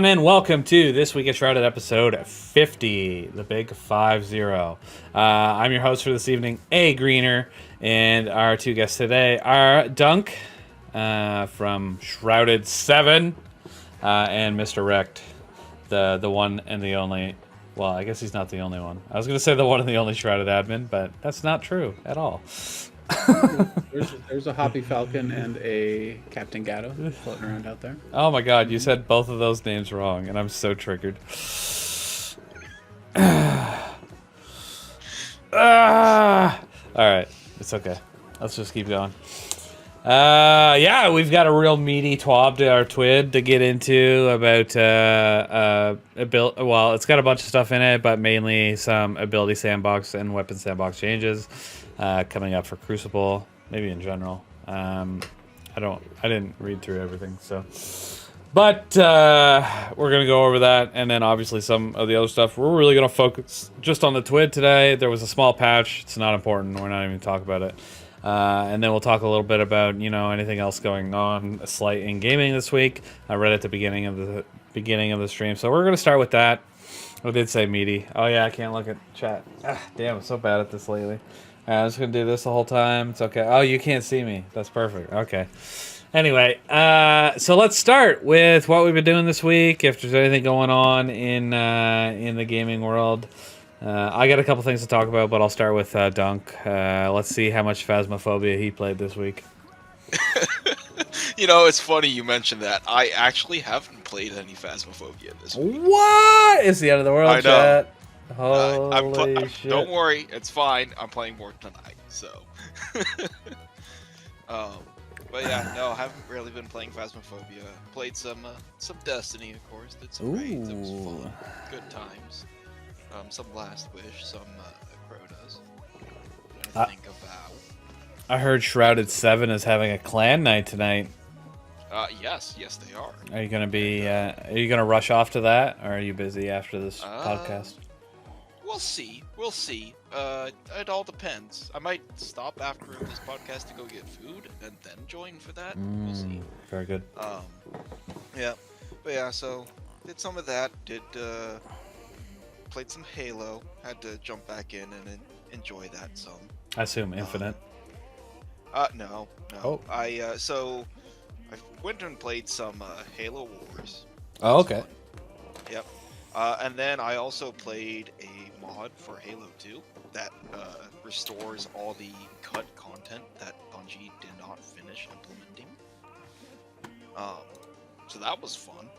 everyone, and welcome to this week of Shrouded episode 50, the big 5-0. I'm your host for this evening, AGreener, and our two guests today are Dunk from Shrouded 7 and Mr. Wrecked, the one and the only. Well, I guess he's not the only one. I was going to say the one and the only Shrouded admin, but that's not true at all. There's a Hoppy Falcon and a Captain Gatto floating around out there. Oh my god, you said both of those names wrong, and I'm so triggered. Alright, it's okay. Let's just keep going. Yeah, we've got a real meaty TWAB to our TWID to get into about well, it's got a bunch of stuff in it, but mainly some ability sandbox and weapon sandbox changes coming up for Crucible, maybe in general. I didn't read through everything, so. But we're gonna go over that, and then obviously some of the other stuff. We're really gonna focus just on the TWID today. There was a small patch. It's not important. We're not even gonna talk about it. And then we'll talk a little bit about, you know, anything else going on a slight in gaming this week. I read at the beginning of the stream, so we're gonna start with that. I did say meaty. Oh yeah, I can't look at chat. Damn, I'm so bad at this lately. I'm just gonna do this the whole time. It's okay. Oh, you can't see me. That's perfect. Okay. Anyway, so let's start with what we've been doing this week. If there's anything going on in the gaming world. I got a couple things to talk about, but I'll start with Dunk. Let's see how much Phasmophobia he played this week. You know, it's funny you mentioned that. I actually haven't played any Phasmophobia this week. What? It's the end of the world, I know. chat. Holy shit. Don't worry, it's fine. I'm playing more tonight, so. But yeah, no, I haven't really been playing Phasmophobia. Played some Destiny, of course. Did some raids. It was fun. Good times. Some Last Wish, some Crotas. I think about. I heard Shrouded 7 is having a clan night tonight. Yes, they are. Are you gonna be? Are you gonna rush off to that, or are you busy after this podcast? We'll see. It all depends. I might stop after this podcast to go get food and then join for that. We'll see. Very good. Yeah, but yeah. So did some of that. Played some Halo. Had to jump back in and enjoy that some. I assume Infinite. No. Oh. I went and played some Halo Wars. Oh, okay. Yep. And then I also played a mod for Halo 2 that restores all the cut content that Bungie did not finish implementing. So that was fun.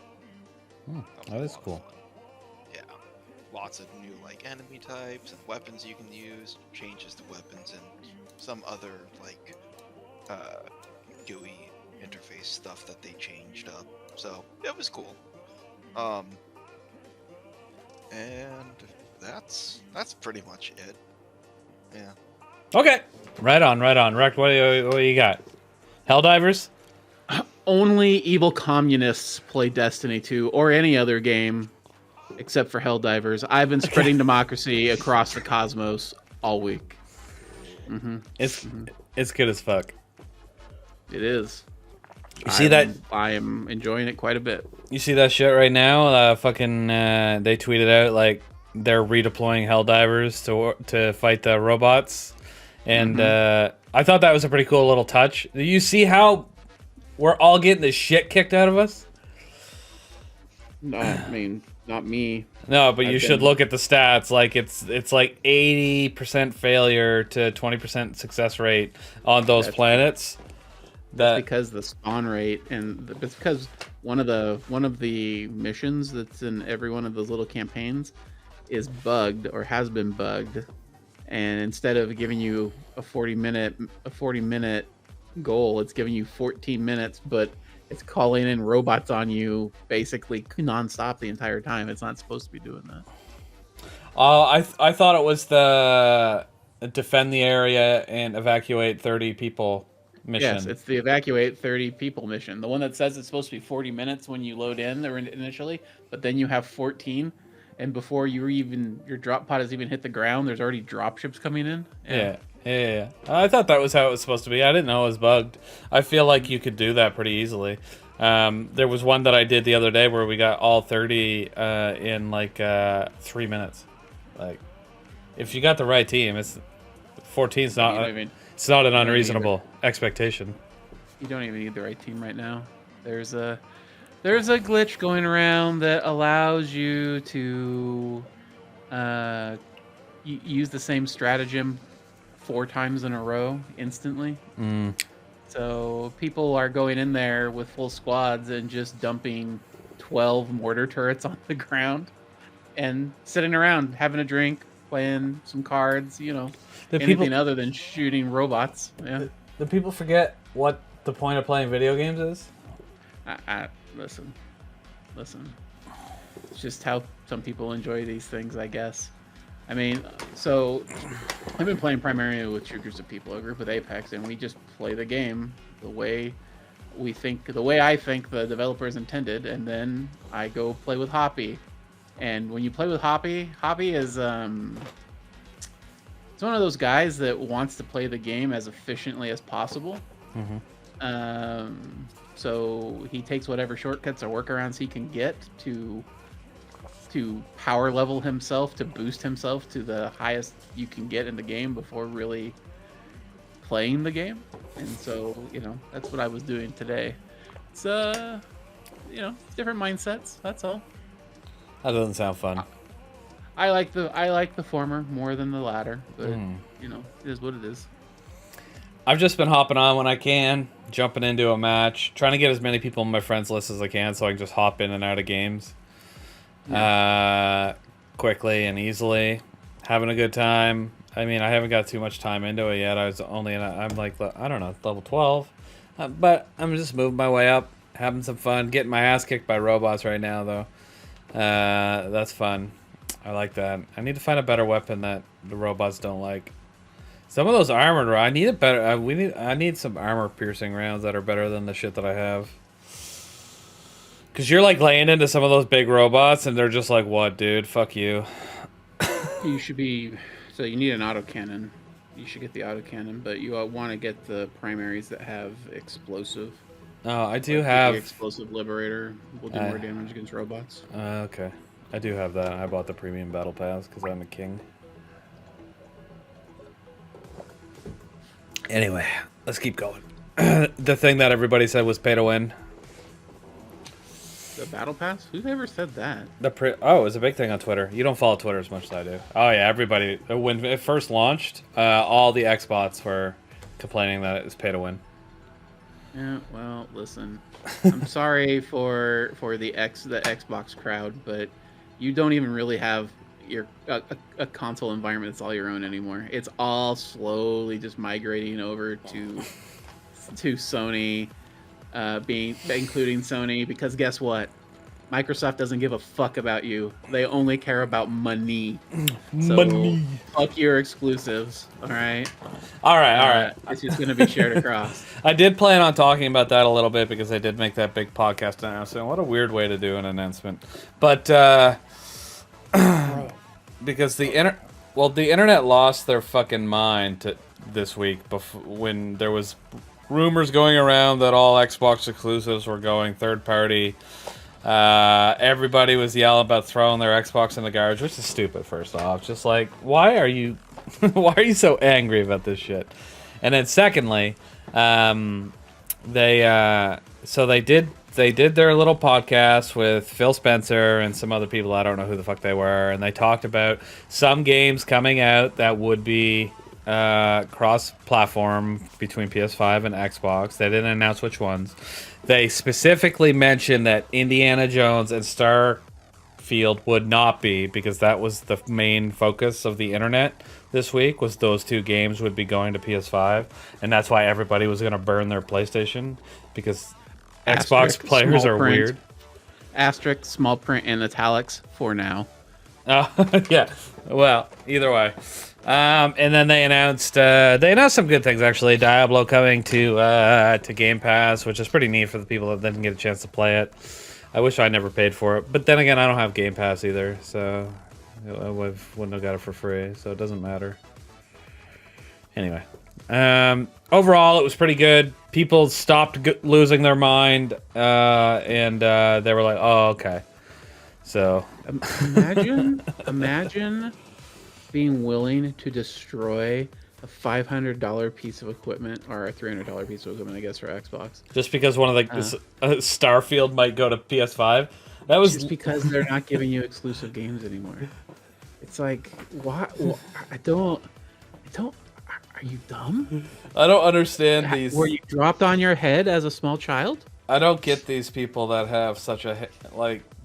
That is cool. Yeah. Lots of new like enemy types and weapons you can use, changes to weapons, and some other like GUI interface stuff that they changed up. So it was cool. And that's pretty much it. Yeah. Okay. Right on. Wrecked, what do you got? Helldivers? Only evil communists play Destiny 2 or any other game except for Helldivers. I've been spreading democracy across the cosmos all week. It's good as fuck. It is. You see that? I am enjoying it quite a bit. You see that shit right now? They tweeted out like they're redeploying Helldivers to fight the robots, and I thought that was a pretty cool little touch. Do you see how we're all getting the shit kicked out of us? No, I mean not me. No, but you should look at the stats. Like it's like 80% failure to 20% success rate on those planets. That's because the spawn rate, and it's because one of the missions that's in every one of those little campaigns is bugged or has been bugged, and instead of giving you a 40 minute goal, it's giving you 14 minutes, but it's calling in robots on you basically nonstop the entire time. It's not supposed to be doing that. I thought it was the defend the area and evacuate 30 people mission. Yes, it's the evacuate 30 people mission. The one that says it's supposed to be 40 minutes when you load in there initially, but then you have 14, and before your drop pod has even hit the ground, there's already drop ships coming in. Yeah. I thought that was how it was supposed to be. I didn't know it was bugged. I feel like you could do that pretty easily. There was one that I did the other day where we got all 30 in like 3 minutes. Like, if you got the right team, it's 14 is not. It's not an unreasonable expectation. You don't even need the right team right now. There's a glitch going around that allows you to use the same stratagem 4 times in a row instantly. So people are going in there with full squads and just dumping 12 mortar turrets on the ground and sitting around having a drink, playing some cards, anything other than shooting robots. Yeah. The people forget what the point of playing video games is. Listen. It's just how some people enjoy these things, I guess. I mean, so I've been playing primarily with 2 groups of people, a group with Apex, and we just play the game the way I think the developers intended, and then I go play with Hoppy. And when you play with Hoppy is it's one of those guys that wants to play the game as efficiently as possible. So he takes whatever shortcuts or workarounds he can get to power level himself, to boost himself to the highest you can get in the game before really playing the game. And so, that's what I was doing today. It's different mindsets, that's all. That doesn't sound fun. I like the former more than the latter, but it is what it is. I've just been hopping on when I can, jumping into a match, trying to get as many people on my friends list as I can so I can just hop in and out of games quickly and easily, having a good time. I mean, I haven't got too much time into it yet. I'm like, I don't know, level 12, but I'm just moving my way up, having some fun, getting my ass kicked by robots right now though. That's fun. I like that. I need to find a better weapon that the robots don't like. Some of those armored, I need a better. I need some armor piercing rounds that are better than the shit that I have. Cause you're like laying into some of those big robots, and they're just like, "What, dude? Fuck you." You should be. So you need an autocannon. You should get the autocannon, but you want to get the primaries that have explosive. Oh, I do have the explosive liberator. Will do more damage against robots. Okay, I do have that. I bought the premium battle pass because I'm a king. Anyway, let's keep going. The thing that everybody said was pay to win. The battle pass? Who ever said that? It was a big thing on Twitter. You don't follow Twitter as much as I do. Oh yeah, everybody. When it first launched, all the Xbots were complaining that it was pay to win. Yeah, well, listen. I'm sorry for the Xbox crowd, but you don't even really have a console environment that's all your own anymore. It's all slowly just migrating over to Sony, including Sony, because guess what? Microsoft doesn't give a fuck about you. They only care about money. So money. Fuck your exclusives. All right. All right. It's just going to be shared across. I did plan on talking about that a little bit because I did make that big podcast announcement. What a weird way to do an announcement. But because the internet lost their fucking mind this week when there was rumors going around that all Xbox exclusives were going third party. Everybody was yelling about throwing their Xbox in the garbage, which is stupid. First off, just like, why are you so angry about this shit? And then secondly, they did their little podcast with Phil Spencer and some other people. I don't know who the fuck they were, and they talked about some games coming out that would be cross-platform between PS5 and Xbox. They didn't announce which ones. They specifically mentioned that Indiana Jones and Starfield would not be, because that was the main focus of the internet this week, was those 2 games would be going to PS5, and that's why everybody was going to burn their PlayStation, because Xbox players are weird. Asterisk, small print, and italics for now. Oh, yeah. Well, either way. And then they announced some good things, actually. Diablo coming to Game Pass, which is pretty neat for the people that didn't get a chance to play it. I wish I never paid for it. But then again, I don't have Game Pass either, so I wouldn't have got it for free, so it doesn't matter. Anyway, Overall, it was pretty good. People stopped losing their mind, and they were like, "Oh, okay." So Imagine being willing to destroy a $500 piece of equipment or a $300 piece of equipment, I guess, for Xbox, just because one of the Starfield might go to PS5, that was just because they're not giving you exclusive games anymore. It's like, why? I don't. Are you dumb? I don't understand these. Were you dropped on your head as a small child? I don't get these people that have such a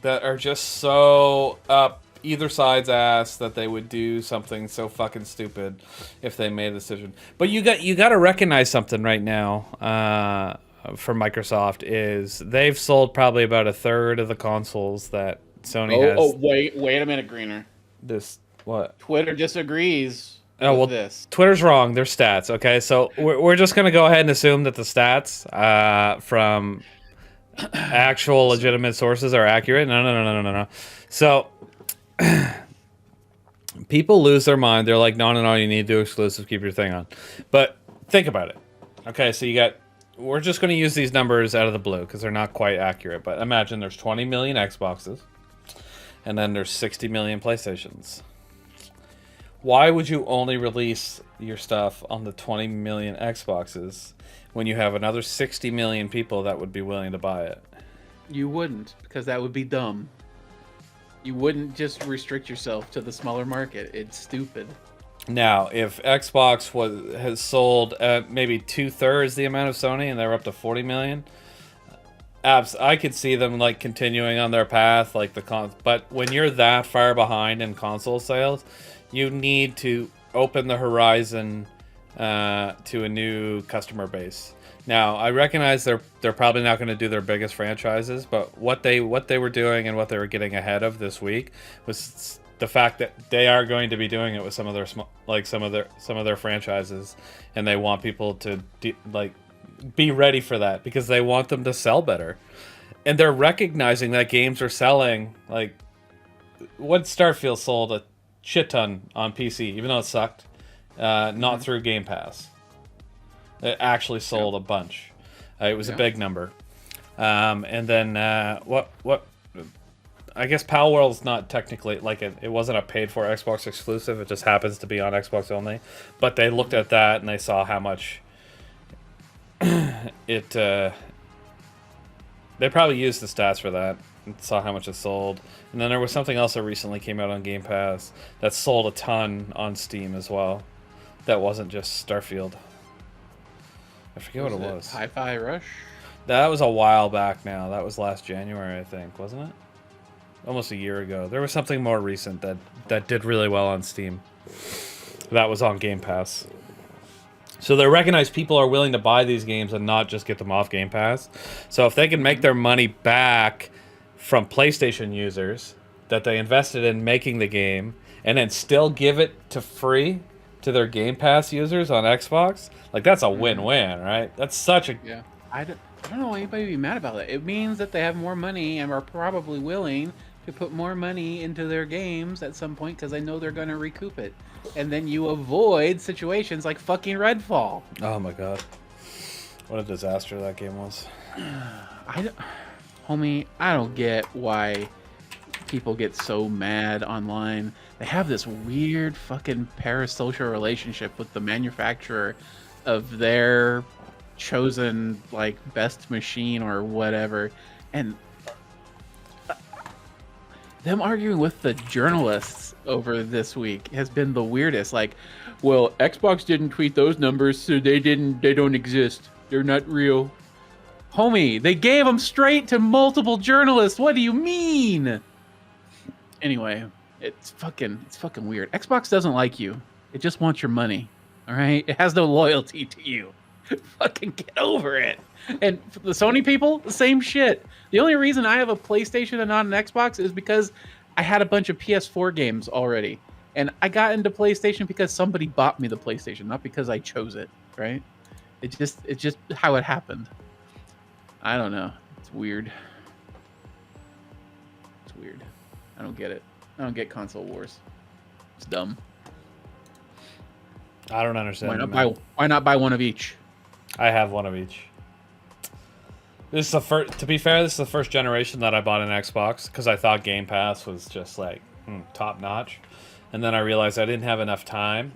that are just so up either side's ass that they would do something so fucking stupid if they made a decision. But you got to recognize something right now for Microsoft is they've sold probably about a third of the consoles that Sony has. Oh, wait a minute, Greener. This what? Twitter disagrees. Oh well, this. Twitter's wrong. They're stats. Okay, so we're just gonna go ahead and assume that the stats from actual legitimate sources are accurate. No. So people lose their mind. They're like, no, you need to do exclusive. Keep your thing on. But think about it. Okay, so we're just gonna use these numbers out of the blue because they're not quite accurate. But imagine there's 20 million Xboxes, and then there's 60 million PlayStations. Why would you only release your stuff on the 20 million Xboxes when you have another 60 million people that would be willing to buy it? You wouldn't, because that would be dumb. You wouldn't just restrict yourself to the smaller market. It's stupid. Now, if Xbox has sold maybe 2/3 the amount of Sony and they're up to 40 million, I could see them like continuing on their path, like but when you're that far behind in console sales, you need to open the horizon to a new customer base. Now, I recognize they're probably not going to do their biggest franchises, but what they were doing and what they were getting ahead of this week was the fact that they are going to be doing it with some of their franchises, and they want people to be ready for that because they want them to sell better, and they're recognizing that games are selling. Like, what Starfield sold a shit ton on PC, even though it sucked. Not through Game Pass. It actually sold a bunch. It was a big number. And then what? I guess Palworld's not technically it wasn't a paid-for Xbox exclusive. It just happens to be on Xbox only. But they looked at that and they saw how much it. They probably used the stats for that. Saw how much it sold, and then there was something else that recently came out on Game Pass that sold a ton on Steam as well. That wasn't just Starfield. I forget what it was. Hi-Fi Rush? That was a while back now. That was last January, I think, wasn't it? Almost a year ago. There was something more recent that did really well on Steam. That was on Game Pass. So they recognize people are willing to buy these games and not just get them off Game Pass. So if they can make their money back from PlayStation users that they invested in making the game and then still give it to free to their Game Pass users on Xbox, like that's a win-win, right? That's such a... Yeah. I don't know why anybody would be mad about that. It means that they have more money and are probably willing to put more money into their games at some point because they know they're going to recoup it. And then you avoid situations like fucking Redfall. Oh my god. What a disaster that game was. Homie, I don't get why people get so mad online. They have this weird fucking parasocial relationship with the manufacturer of their chosen best machine or whatever, and them arguing with the journalists over this week has been the weirdest. Well, Xbox didn't tweet those numbers, so they don't exist. They're not real. Homie, they gave them straight to multiple journalists. What do you mean? Anyway, it's fucking weird. Xbox doesn't like you. It just wants your money. All right? It has no loyalty to you. Fucking get over it. And for the Sony people, the same shit. The only reason I have a PlayStation and not an Xbox is because I had a bunch of PS4 games already. And I got into PlayStation because somebody bought me the PlayStation, not because I chose it, right? It's just how it happened. I don't know. It's weird. It's weird. I don't get it. I don't get console wars. It's dumb. I don't understand. Why not buy one of each? I have one of each. This is the first. To be fair, this is the first generation that I bought an Xbox because I thought Game Pass was just like top notch, and then I realized I didn't have enough time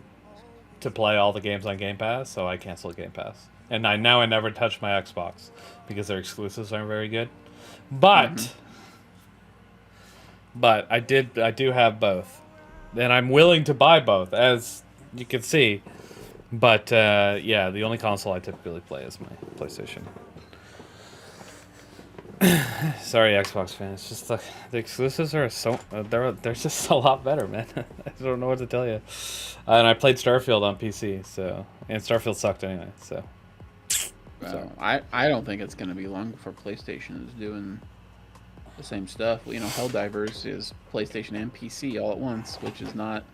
to play all the games on Game Pass, so I canceled Game Pass. And I never touch my Xbox because their exclusives aren't very good. But I do have both, and I'm willing to buy both, as you can see. But yeah, the only console I typically play is my PlayStation. Sorry, Xbox fans. It's just the exclusives are so they're just a lot better, man. I don't know what to tell you. And I played Starfield on PC, so and Starfield sucked anyway. So I don't think it's going to be long before PlayStation is doing the same stuff. You know, Helldivers is PlayStation and PC all at once, which is not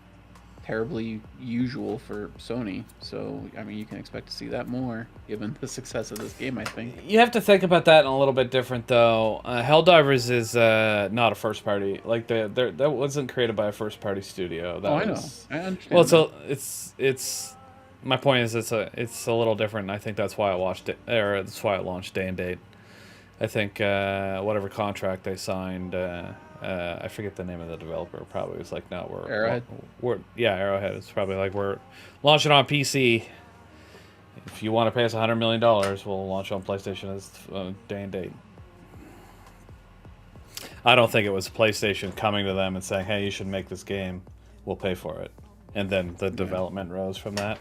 terribly usual for Sony. So, I mean, you can expect to see that more, given the success of this game, I think. you have to think about that in a little bit different, though. Helldivers is not a first party. Like that wasn't created by a first party studio. I know. I understand. Well, it's. My point is, it's a little different. And I think that's why that's why it launched day and date. I think whatever contract they signed. I forget the name of the developer. Probably was like, no, Arrowhead. Arrowhead. It's probably like we're launching on PC. If you want to pay us $100 million, we'll launch on PlayStation as day and date. I don't think it was PlayStation coming to them and saying, "Hey, you should make this game. We'll pay for it," and then the development rose from that.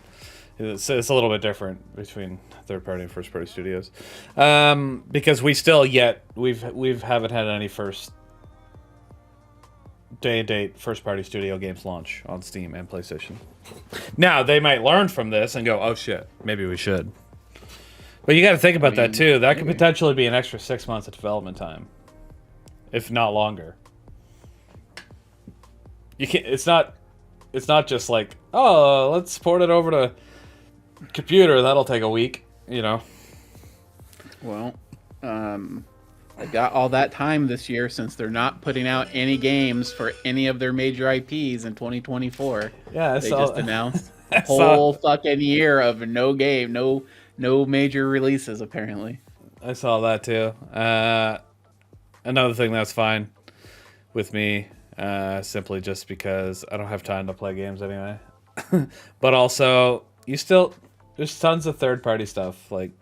It's a little bit different between third party and first party studios, because we haven't had any first day and date first party studio games launch on Steam and PlayStation. Now they might learn from this and go, "Oh shit, maybe we should." But you got to think about that too. That could potentially be an extra 6 months of development time, if not longer. You can't. It's not just like, oh, let's port it over to computer. That'll take a week. You know. Well, I got all that time this year since they're not putting out any games for any of their major IPs in 2024. Yeah, they just announced a whole fucking year of no game, no major releases apparently. I saw that too. Another thing that's fine with me, simply just because I don't have time to play games anyway. But also, there's tons of third-party stuff. Like,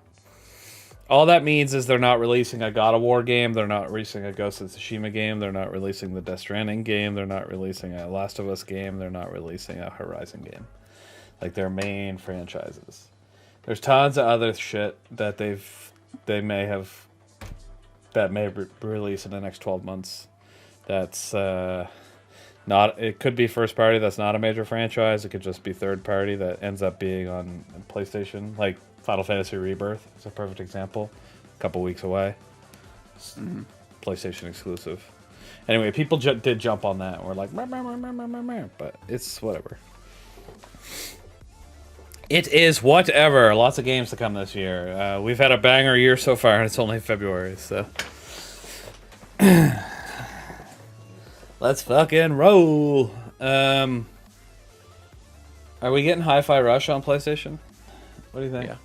all that means is they're not releasing a God of War game, they're not releasing a Ghost of Tsushima game, they're not releasing the Death Stranding game, they're not releasing a Last of Us game, they're not releasing a Horizon game. Like, their main franchises. There's tons of other shit that they may release in the next 12 months. That's not. It could be first party. That's not a major franchise. It could just be third party that ends up being on PlayStation. Like Final Fantasy Rebirth is a perfect example. A couple weeks away. PlayStation exclusive. Anyway, people did jump on that. We're like, but it's whatever. It is whatever. Lots of games to come this year. We've had a banger year so far, and it's only February, so. Let's fucking roll. Are we getting Hi-Fi Rush on PlayStation? What do you think? Yeah.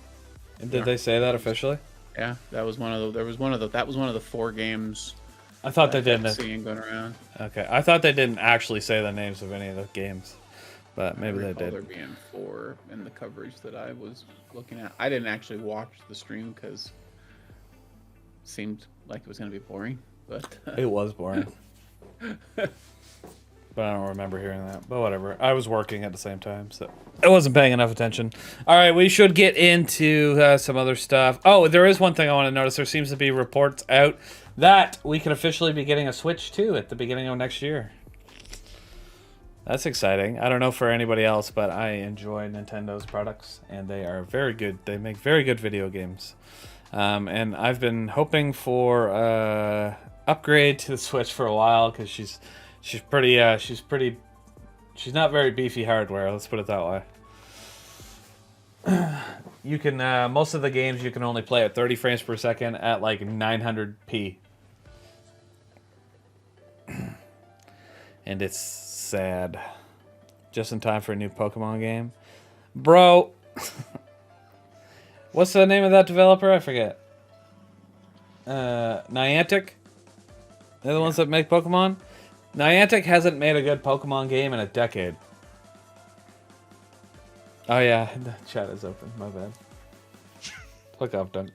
Did they say that officially? Yeah, that was one of the 4 games. I thought they didn't. Seeing going around. Okay, I thought they didn't actually say the names of any of the games. But maybe they did. There being 4 in the coverage that I was looking at. I didn't actually watch the stream because it seemed like it was going to be boring. But it was boring. But I don't remember hearing that. But whatever. I was working at the same time, so I wasn't paying enough attention. All right, we should get into some other stuff. Oh, there is one thing I want to notice. There seems to be reports out that we could officially be getting a Switch 2 at the beginning of next year. That's exciting. I don't know for anybody else, but I enjoy Nintendo's products, and they are very good. They make very good video games. And I've been hoping for upgrade to the Switch for a while because she's not very beefy hardware. Let's put it that way. You can most of the games you can only play at 30 frames per second at like 900p, and it's sad. Just in time for a new Pokemon game. Bro. What's the name of that developer? I forget. Niantic? They're the ones that make Pokemon? Niantic hasn't made a good Pokemon game in a decade. Oh yeah, the chat is open. My bad. Look up, Dunk.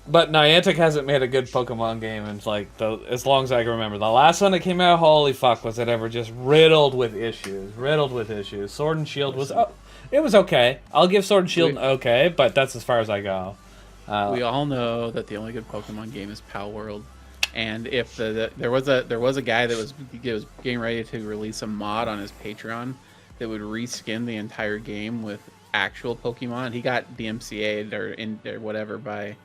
But Niantic hasn't made a good Pokemon game in like as long as I can remember. The last one that came out, holy fuck, was it ever just riddled with issues. Riddled with issues. Sword and Shield was it was okay. I'll give Sword and Shield an okay, but that's as far as I go. We all know that the only good Pokemon game is Pal World, and if there was a guy that was getting ready to release a mod on his Patreon that would reskin the entire game with actual Pokemon. He got DMCA'd or whatever by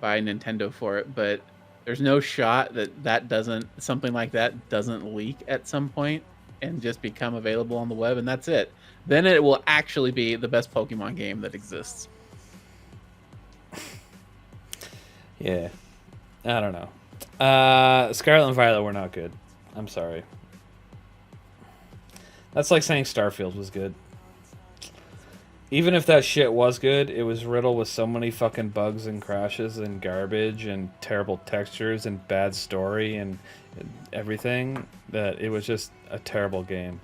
Nintendo for it, but there's no shot that something like that doesn't leak at some point and just become available on the web, and that's it. Then it will actually be the best Pokemon game that exists. Yeah. I don't know. Scarlet and Violet were not good. I'm sorry. That's like saying Starfield was good. Even if that shit was good, it was riddled with so many fucking bugs and crashes and garbage and terrible textures and bad story and everything that it was just a terrible game.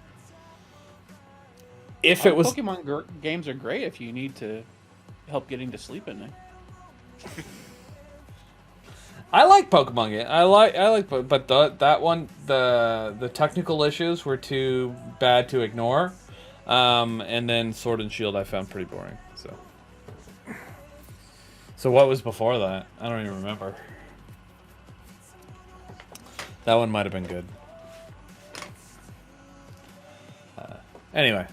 If it was Pokemon games are great if you need to help getting to sleep at night. I like Pokemon games. I like, but that one, the technical issues were too bad to ignore. And then Sword and Shield I found pretty boring. So what was before that? I don't even remember. That one might have been good. Anyway,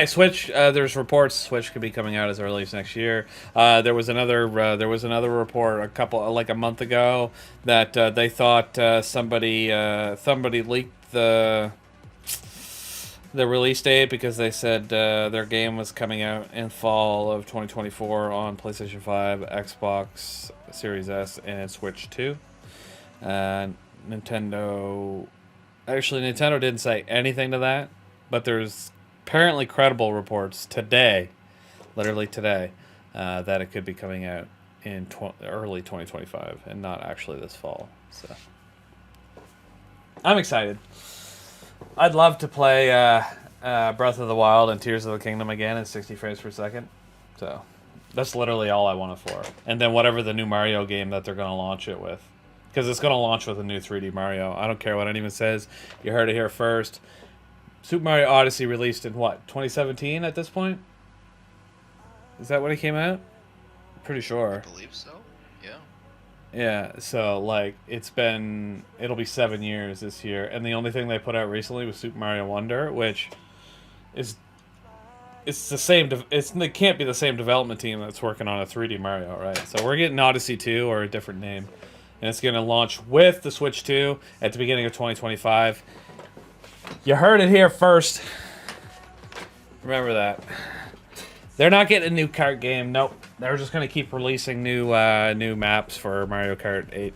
Switch. There's reports Switch could be coming out as early as next year. There was another report a month ago that they thought somebody leaked the release date because they said their game was coming out in fall of 2024 on PlayStation 5, Xbox Series S, and Switch 2. Nintendo didn't say anything to that, but there's apparently credible reports today, literally today, that it could be coming out in early 2025 and not actually this fall. So I'm excited. I'd love to play Breath of the Wild and Tears of the Kingdom again at 60 frames per second. So that's literally all I want it for. And then whatever the new Mario game that they're going to launch it with. Because it's going to launch with a new 3D Mario. I don't care what anyone says. You heard it here first. Super Mario Odyssey released in what, 2017 at this point? Is that when it came out? I'm pretty sure. I believe so. Yeah. Yeah, so like it'll be 7 years this year, and the only thing they put out recently was Super Mario Wonder, which is it's the same. It can't be the same development team that's working on a 3D Mario, right? So we're getting Odyssey 2 or a different name, and it's going to launch with the Switch 2 at the beginning of 2025. You heard it here first. Remember that. They're not getting a new kart game. Nope. They're just going to keep releasing new maps for Mario Kart 8.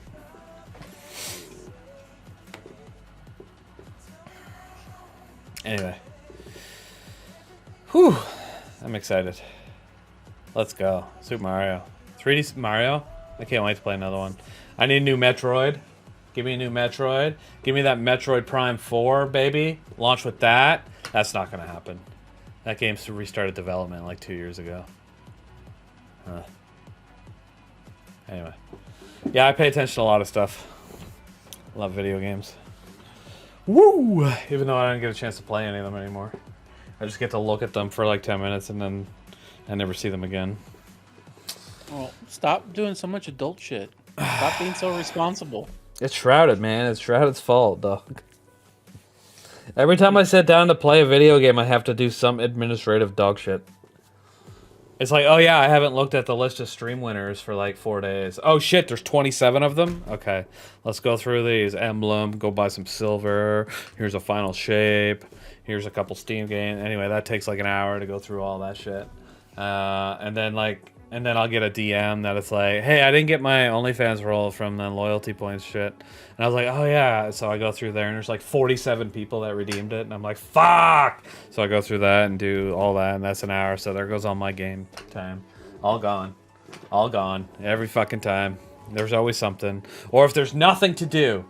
Anyway. Whew. I'm excited. Let's go. Super Mario. 3D Mario? I can't wait to play another one. I need a new Metroid. Give me a new Metroid. Give me that Metroid Prime 4, baby. Launch with that. That's not going to happen. That game restarted development like 2 years ago. Anyway. Yeah, I pay attention to a lot of stuff. Love video games. Woo! Even though I don't get a chance to play any of them anymore. I just get to look at them for like 10 minutes and then I never see them again. Well, stop doing so much adult shit. Stop being so responsible. It's Shrouded, man. It's Shrouded's fault, dog. Every time I sit down to play a video game, I have to do some administrative dog shit. It's like, oh yeah, I haven't looked at the list of stream winners for like 4 days. Oh shit, there's 27 of them? Okay, let's go through these. Emblem, go buy some silver. Here's a final shape. Here's a couple Steam games. Anyway, that takes like an hour to go through all that shit. And then and then I'll get a DM that it's like, hey, I didn't get my OnlyFans roll from the loyalty points shit. And I was like, oh yeah. So I go through there and there's like 47 people that redeemed it. And I'm like, fuck. So I go through that and do all that. And that's an hour. So there goes all my game time. All gone. All gone. Every fucking time. There's always something. Or if there's nothing to do.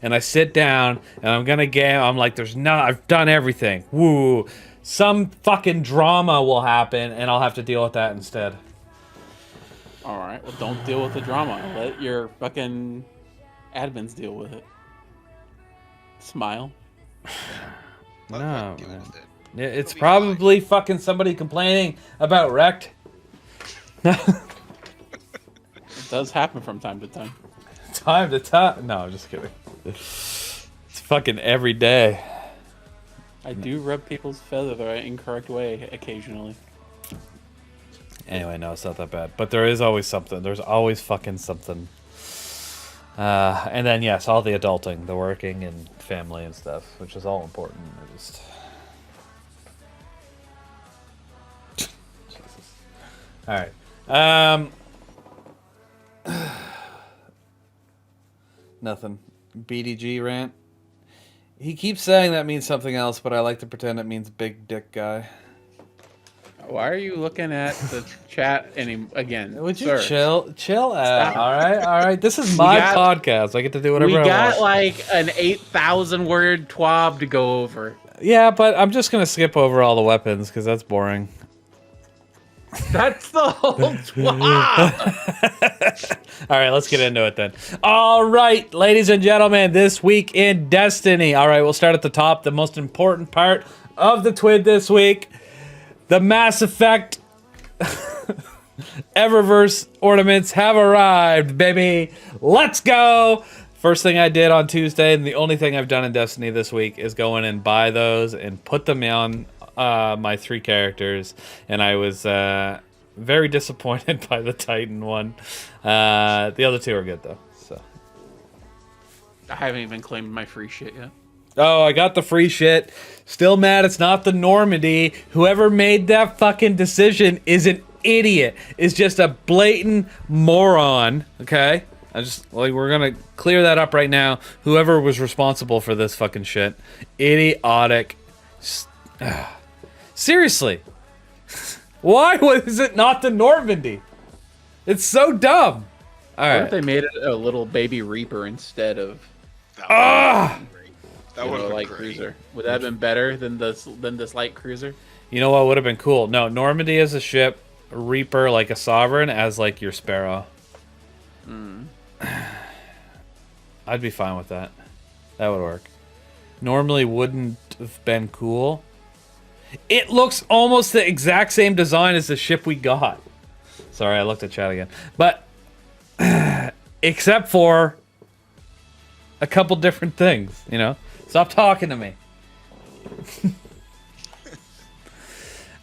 And I sit down and I'm gonna game, I'm like, I've done everything. Woo. Some fucking drama will happen and I'll have to deal with that instead. Alright, well don't deal with the drama. Let your fucking admins deal with it. Smile. Let No, deal man. with it. Yeah, it's It'll be probably fucking somebody complaining about wrecked. It does happen from time to time. Time to time. No, I'm just kidding. It's fucking every day. I do rub people's feather the incorrect way occasionally. Anyway, no, it's not that bad. But there is always something. There's always fucking something. And then, yes, all the adulting, the working and family and stuff, which is all important. I just... Jesus. All right. Nothing. BDG rant. He keeps saying that means something else, but I like to pretend it means big dick guy. Why are you looking at the chat again? Would you sir? chill out? Stop. All right. This is my podcast. I get to do whatever I want. We got like an 8,000 word TWAB to go over. Yeah, but I'm just gonna skip over all the weapons because that's boring. That's the whole TWAB. All right, let's get into it then. All right, ladies and gentlemen, this week in Destiny. All right, we'll start at the top. The most important part of the TWID this week. The Mass Effect Eververse ornaments have arrived, baby. Let's go. First thing I did on Tuesday, and the only thing I've done in Destiny this week, is go in and buy those and put them on my 3 characters. And I was very disappointed by the Titan one. The other 2 are good, though. So I haven't even claimed my free shit yet. Oh, I got the free shit. Still mad it's not the Normandy. Whoever made that fucking decision is an idiot. Is just a blatant moron. Okay? We're gonna clear that up right now. Whoever was responsible for this fucking shit. Idiotic. Seriously. Why was it not the Normandy? It's so dumb. All What if right. they made it a little baby Reaper instead of That would have light been cruiser? Would that have been better than this light cruiser? You know what would have been cool? No, Normandy as a ship, Reaper like a sovereign as like your Sparrow. I'd be fine with that. That would work. Normally wouldn't have been cool. It looks almost the exact same design as the ship we got. Sorry, I looked at chat again. But except for a couple different things, you know? Stop talking to me.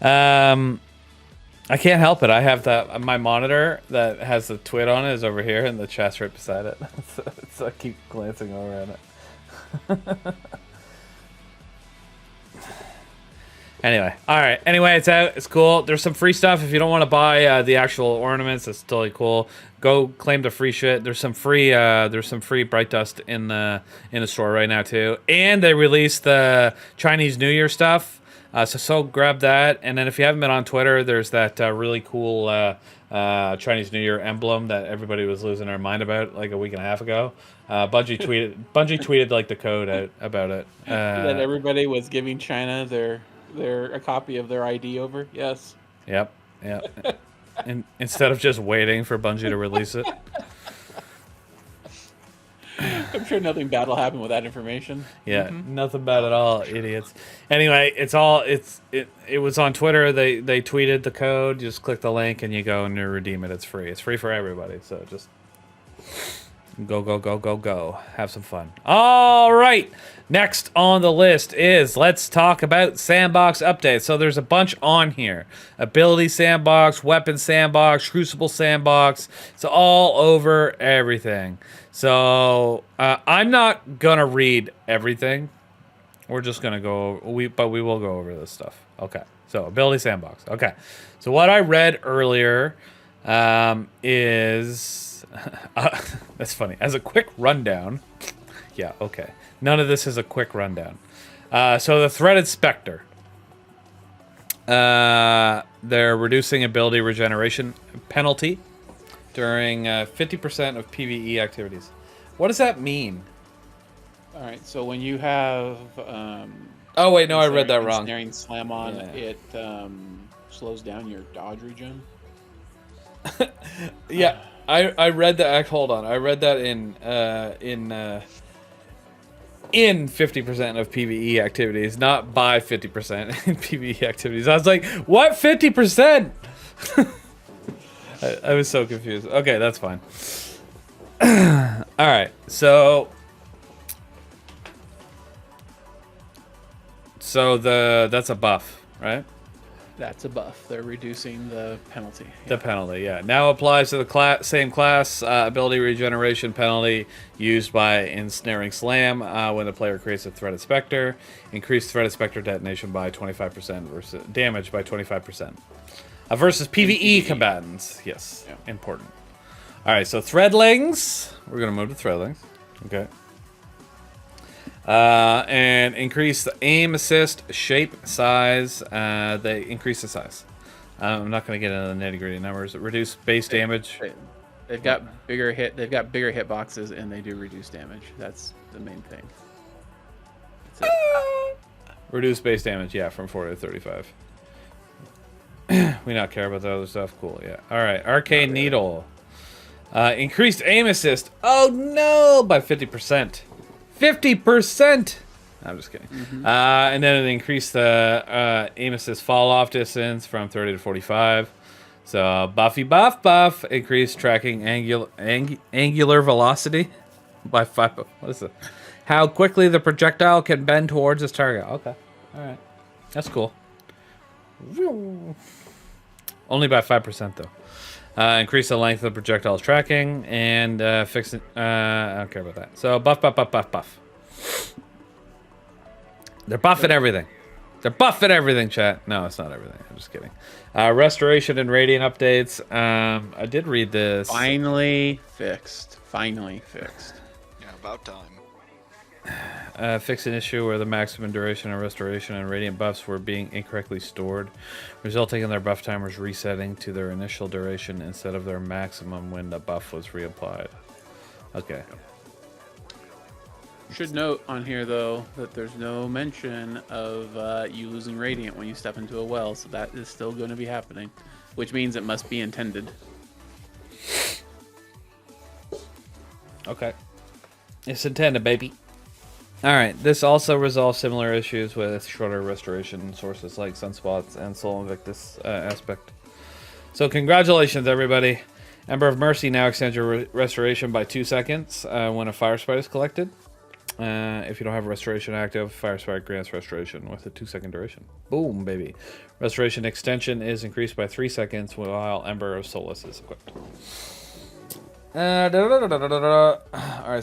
I can't help it. I have that my monitor that has the TWID on it is over here, and the chat's right beside it. So I keep glancing over at it. Anyway, all right. Anyway, it's out. It's cool. There's some free stuff if you don't want to buy the actual ornaments. It's totally cool. Go claim the free shit. There's some free Bright Dust in the store right now too, and they released the Chinese New Year stuff. So grab that, and then if you haven't been on Twitter, there's that really cool Chinese New Year emblem that everybody was losing their mind about like a week and a half ago. Bungie tweeted like the code out about it. That everybody was giving China a copy of their ID over. Yes. Yep. And instead of just waiting for Bungie to release it. I'm sure nothing bad will happen with that information. Yeah, nothing bad at all, idiots. Anyway, it was on Twitter. They tweeted the code. Just click the link and you go and you redeem it. It's free. It's free for everybody. So just go. Have some fun. All right. Next on the list is let's talk about Sandbox updates. So there's a bunch on here. Ability Sandbox, Weapon Sandbox, Crucible Sandbox. It's all over everything. So I'm not going to read everything. We're just gonna go. But we will go over this stuff. Okay. So ability sandbox. Okay. So what I read earlier is that's funny. As a quick rundown. Yeah. Okay. None of this is a quick rundown. So the threaded specter. They're reducing ability regeneration penalty during 50% of PvE activities. What does that mean? All right, so when you have Oh wait, no, I read that wrong. Ensnaring slam on, Yeah. it slows down your dodge regen. Yeah, I read that. Hold on, I read that in 50% of PvE activities, not by 50% in PvE activities. I was like, what 50%? I was so confused. Okay, that's fine. All right, so that's a buff, right? That's a buff. They're reducing the penalty. The penalty, yeah. Now applies to the same class ability regeneration penalty used by Ensnaring Slam when the player creates a Threaded Spectre. Increase Threaded Spectre detonation by 25% versus damage by 25%. Versus PvE combatants. Yes, yeah. Important. All right, so Threadlings. We're going to move to Threadlings. Okay. And increase the aim assist, shape, size. They increase the size. I'm not going to get into the nitty-gritty numbers. Reduce base damage. They've got bigger hit boxes, and they do reduce damage. That's the main thing. That's it. Reduce base damage, yeah, from 40 to 35. We not care about the other stuff. Cool, yeah. All right, Arcane Needle. Increased aim assist. Oh no, by 50%. 50%. I'm just kidding. And then it increased the aim assist fall off distance from 30 to 45. So buff. Increased tracking angular velocity by 5. What is it? How quickly the projectile can bend towards its target. Okay. All right. That's cool. Only by 5% though. Increase the length of the projectile's tracking and fix it. I don't care about that. So buff. They're buffing everything. They're buffing everything, chat. No, it's not everything. I'm just kidding. Restoration and radiant updates. I did read this. Finally fixed. Yeah, about time. Fix an issue where the maximum duration of restoration and radiant buffs were being incorrectly stored, resulting in their buff timers resetting to their initial duration instead of their maximum when the buff was reapplied. Okay. Should note on here though that there's no mention of you losing radiant when you step into a well, so that is still going to be happening, which means it must be intended. Okay. It's intended, baby. Alright, this also resolves similar issues with shorter restoration sources like Sunspots and Soul Invictus aspect. So congratulations, everybody. Ember of Mercy now extends your restoration by 2 seconds when a Fire Sprite is collected. If you don't have a restoration active, Fire Sprite grants restoration with a 2-second duration. Boom, baby. Restoration extension is increased by 3 seconds while Ember of Solace is equipped. Alright,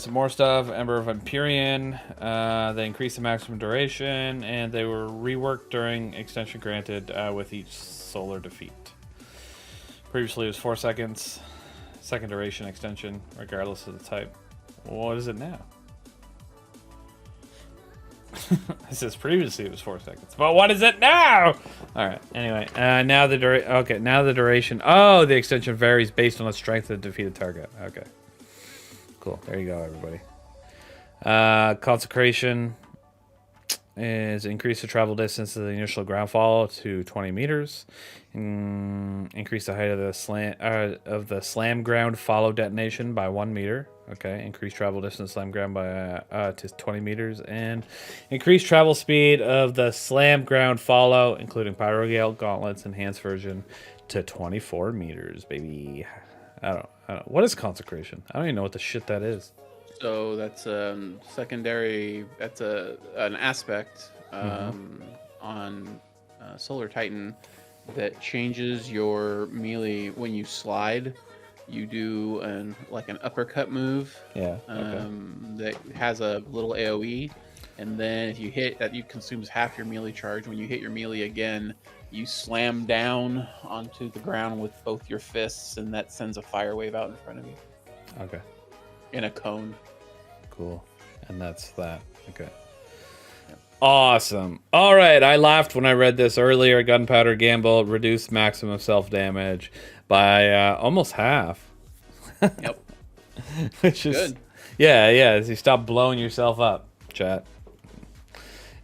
some more stuff. Ember of Empyrean. They increased the maximum duration, and they were reworked during extension granted with each solar defeat. Previously, it was 4 seconds. Second duration extension, regardless of the type. What is it now? It says previously it was 4 seconds, but what is it now? All right. Anyway, now the duration. Oh, the extension varies based on the strength of the defeated target. Okay. Cool. There you go, everybody. Consecration is increase the travel distance of the initial ground follow to 20 meters. Increase the height of the slam ground follow detonation by 1 meter. Okay, increase travel distance slam ground by to 20 meters, and increase travel speed of the slam ground follow, including Pyrogale Gauntlet's enhanced version, to 24 meters, baby. I don't. What is consecration? I don't even know what the shit that is. So that's secondary. That's an aspect on Solar Titan that changes your melee when you slide. You do an uppercut move. Yeah. Okay. That has a little AOE, And then if you hit that, you consumes half your melee charge. When you hit your melee again, you slam down onto the ground with both your fists, and that sends a fire wave out in front of you Okay. in a cone. Cool. And that's that. Okay. Awesome. All right. I laughed when I read this earlier. Gunpowder Gamble reduced maximum self damage by almost half. Yep. Which is Good. yeah. You stop blowing yourself up. Chat.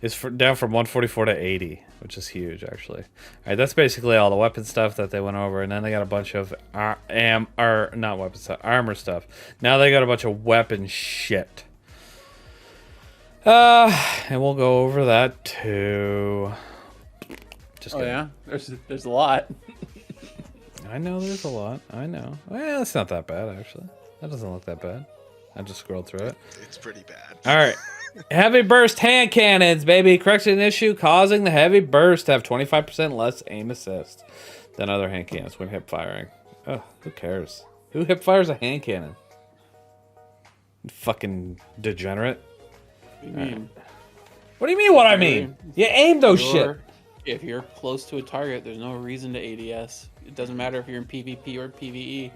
It's down from 144 to 80, which is huge actually. All right. That's basically all the weapon stuff that they went over, and then they got a bunch of not weapon stuff, armor stuff. Now they got a bunch of weapon shit. And we'll go over that too. Just Oh kidding. yeah, there's a lot. I know there's a lot. I know. Well, it's not that bad actually. That doesn't look that bad. I just scrolled through it. It's pretty bad. All right. Heavy burst hand cannons, baby. Correction issue causing the heavy burst to have 25% less aim assist than other hand cannons when hip firing. Oh, who cares? Who hip fires a hand cannon? You fucking degenerate. What do you mean? What do you mean what I mean? You aim those shit. If you're close to a target, there's no reason to ADS. It doesn't matter if you're in PvP or PvE.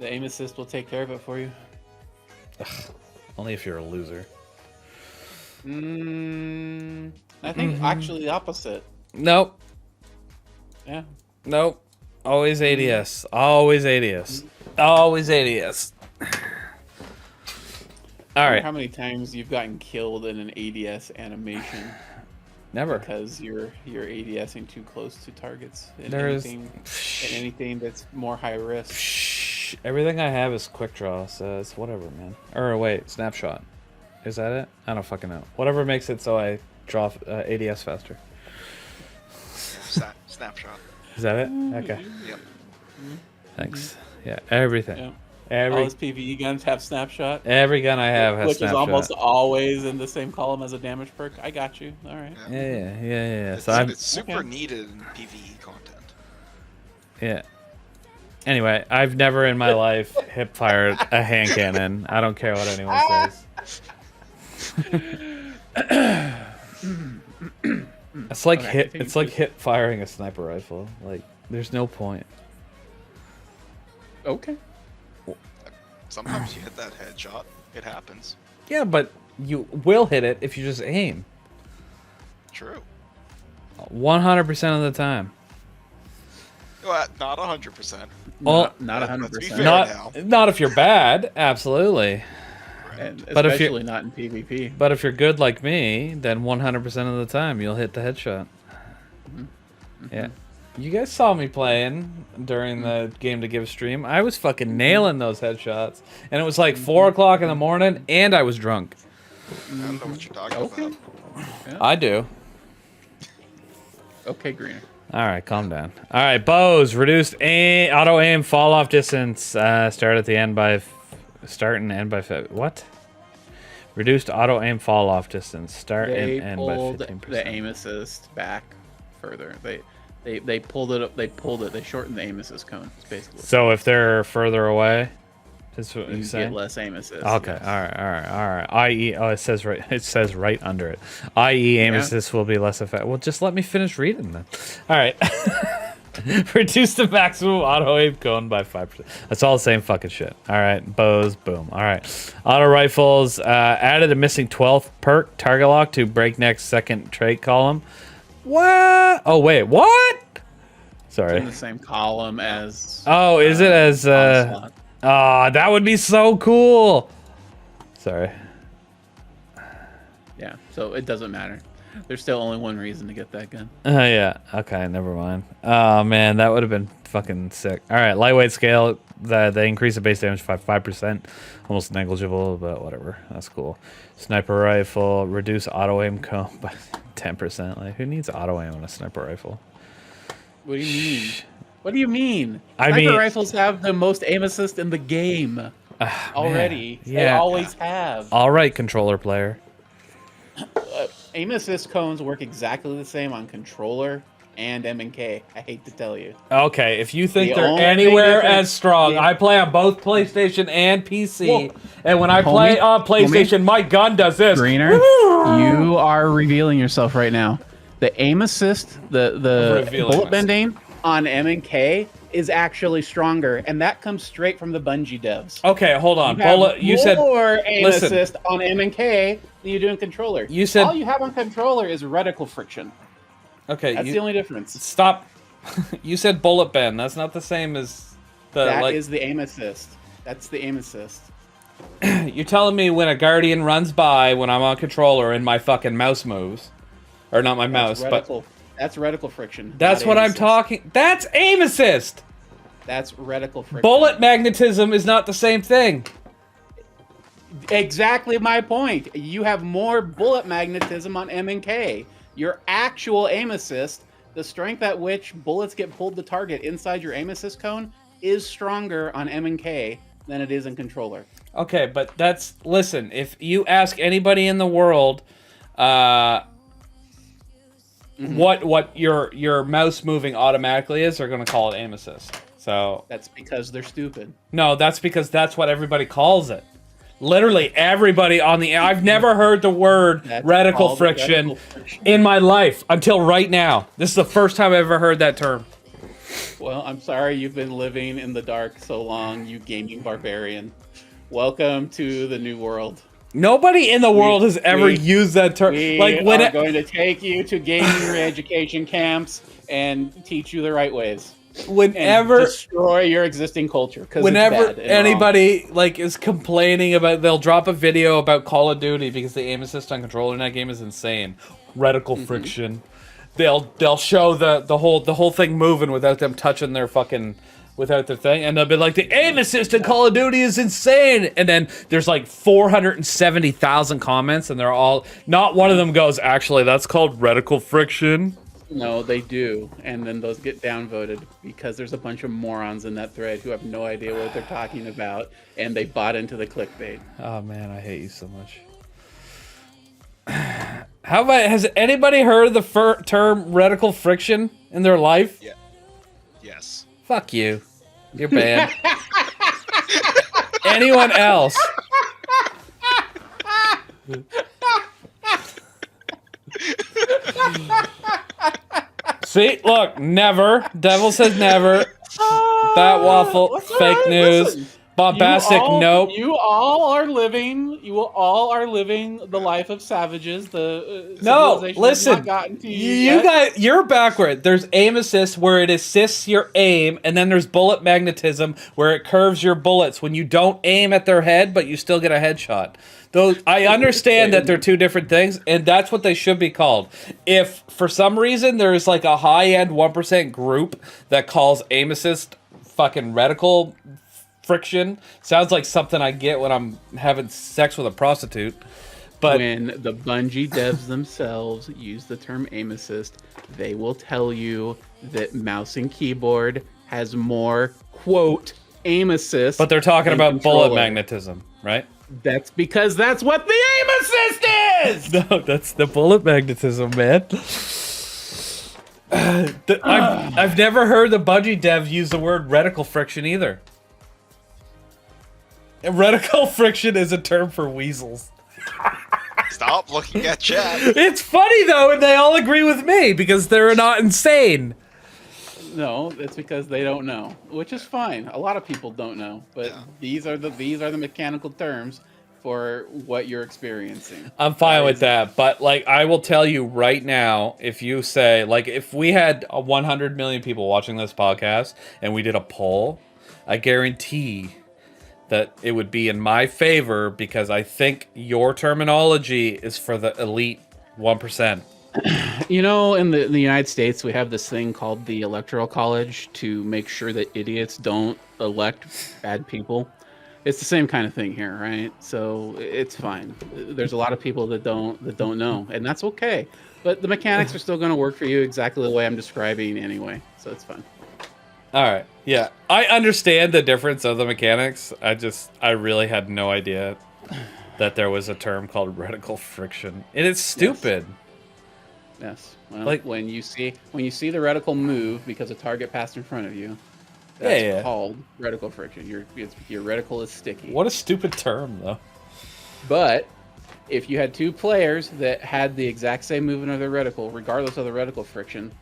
The aim assist will take care of it for you. Ugh, only if you're a loser. I think actually the opposite. Nope. Yeah. Nope. Always ADS. Always ADS. Always ADS. All right. How many times you've gotten killed in an ADS animation Never. because you're ADSing too close to targets in There's anything that's more high risk. everything I have is quick draw, so it's whatever, man. Or wait, snapshot. Is that it? I don't fucking know. Whatever makes it so I draw ADS faster. Snapshot. Is that it? Okay. Yep. Thanks. Yeah, everything. Yeah. All Every his PvE guns have snapshot, every gun I have has which snapshot. is almost always in the same column as a damage perk. I got you. All right. Yeah. It's, So I'm it's super needed in PvE content. yeah. Anyway, I've never in my life hip fired a hand cannon. I don't care what anyone says. It's like Okay, it's like hip firing a sniper rifle. Like there's no point. Okay. Sometimes you hit that headshot. It happens. Yeah, but you will hit it if you just aim. True. 100% of the time. Well, not 100%. Well, Not Let's be 100%. fair. not not if you're bad, absolutely. And But if especially not in PvP. But if you're good like me, then 100% of the time you'll hit the headshot. Yeah. You guys saw me playing during the Game to Give stream. I was fucking nailing those headshots. And it was like 4 o'clock in the morning, and I was drunk. I don't know what you're talking Okay. about. I do. Okay, Greener. All right, calm down. All right, bows. Reduced auto aim fall off distance. Start at the end by... Start and end by... What? Reduced auto aim fall off distance. Start They and end by pulled 15%. the aim assist back further. They pulled it up. They pulled it. They shortened the aim assist cone. It's basically. So if they're further away, is what You you're saying? get less aim assist. Okay, yes. all right. I.e., oh, it says right under it. I.e., aim Yeah. assist will be less effective. Well, just let me finish reading then. All right. Reduce the maximum auto aim cone by 5%. That's all the same fucking shit. All right, bows, boom. All right, auto rifles added a missing 12th perk target lock to breakneck second trait column. What? Oh wait, what? In Sorry. the same column as. Oh, is it as? Onslaught. That would be so cool. Sorry. Yeah. So it doesn't matter. There's still only one reason to get that gun. Yeah. Okay. Never mind. Oh man, that would have been fucking sick. All right. Lightweight scale. They increase the base damage by 5%. Almost negligible, but whatever. That's cool. Sniper rifle. Reduce auto aim cone by 10%. Like, who needs auto aim on a sniper rifle? What do you mean? What do you mean? I Sniper mean- rifles have the most aim assist in the game already. Man. They Yeah. always have. All right, controller player. Aim assist cones work exactly the same on controller and M and K. I hate to tell you. Okay, if you think The they're only anywhere difference- as strong, the- I play on both PlayStation and PC, Whoa. and when I play on PlayStation, my gun does this. Greener, you are revealing yourself right now. The aim assist, the Revealing bullet bend myself. aim on M and K is actually stronger, and that comes straight from the Bungie devs. Okay, hold on. You have Bullet, you said more aim listen. assist on M and K than you do in controller. You said- all you have on controller is reticle friction. okay. That's the only difference. Stop. You said bullet bend. That's not the same as the That is the aim assist. That's the aim assist. You're telling me when a guardian runs by when I'm on controller and my fucking mouse moves, or not my mouse, but That's reticle friction. that's not what aim I'm assist. talking. That's aim assist. That's reticle friction. Bullet magnetism is not the same thing. Exactly my point. You have more bullet magnetism on M and K. Your actual aim assist, the strength at which bullets get pulled to target inside your aim assist cone, is stronger on M and K than it is in controller. Okay, but that's listen. If you ask anybody in the world, what your mouse moving automatically is, they're gonna call it aim assist. So That's because they're stupid. no, that's because that's what everybody calls it. Literally everybody on the. I've never heard the word That's reticle called friction reticle friction. in my life until right now. This is the first time I've ever heard that term. Well, I'm sorry you've been living in the dark so long, you gaming barbarian. Welcome to the new world. Nobody in the world has ever we- used that term. We Like when are going to take you to gaming re-education camps and teach you the right ways. And whenever destroy your existing culture. whenever it's bad and anybody like is complaining about, they'll drop a video about Call of Duty because the aim assist on controller in that game is insane. Reticle friction. They'll show the whole thing moving without them touching their fucking without their thing, and they'll be like, the aim assist in Call of Duty is insane, and then there's like 470,000 comments, and they're all not one of them goes, actually that's called reticle friction. No, they do, and then those get downvoted because there's a bunch of morons in that thread who have no idea what they're talking about, and they bought into the clickbait. Oh man, I hate you so much. How about, has anybody heard of the term reticle friction in their life? Yeah. Yes. Fuck you. You're banned. Anyone else? See, look, never. Devil says never. Bat waffle, What's fake alright? news. Listen, Bombastic, nope. You all are living the life of savages. The No, civilization has listen. not gotten to you You yet. got, you're backward. There's aim assist where it assists your aim, and then there's bullet magnetism where it curves your bullets when you don't aim at their head, but you still get a headshot. Those, I understand that they're two different things, and that's what they should be called. If for some reason there's like a high-end 1% group that calls aim assist fucking reticle friction, sounds like something I get when I'm having sex with a prostitute. But when the Bungie devs themselves use the term aim assist, they will tell you that mouse and keyboard has more, quote, aim assist. they're talking than about bullet controller. magnetism, right? That's because that's what the aim assist is! No, that's the bullet magnetism, man. I've never heard the Bungie dev use the word reticle friction either. And reticle friction is a term for weasels. Stop looking at chat. It's funny though, and they all agree with me because they're not insane. No, it's because they don't know, which is fine. A lot of people don't know, but Yeah. these are the mechanical terms for what you're experiencing. I'm fine with that, but like I will tell you right now, if you say like if we had 100 million people watching this podcast and we did a poll, I guarantee that it would be in my favor because I think your terminology is for the elite 1%. You know, in the United States, we have this thing called the Electoral College to make sure that idiots don't elect bad people. It's the same kind of thing here, right? So it's fine. There's a lot of people that don't know, and that's okay. But the mechanics are still going to work for you exactly the way I'm describing anyway, so it's fine. All right. Yeah. I understand the difference of the mechanics. I really had no idea that there was a term called reticle friction. And it's stupid. Yes. Well, Like- when you see the reticle move because a target passed in front of you, that's Yeah. called reticle friction. Your reticle is sticky. What a stupid term, though. But if you had two players that had the exact same movement of their reticle, regardless of the reticle friction,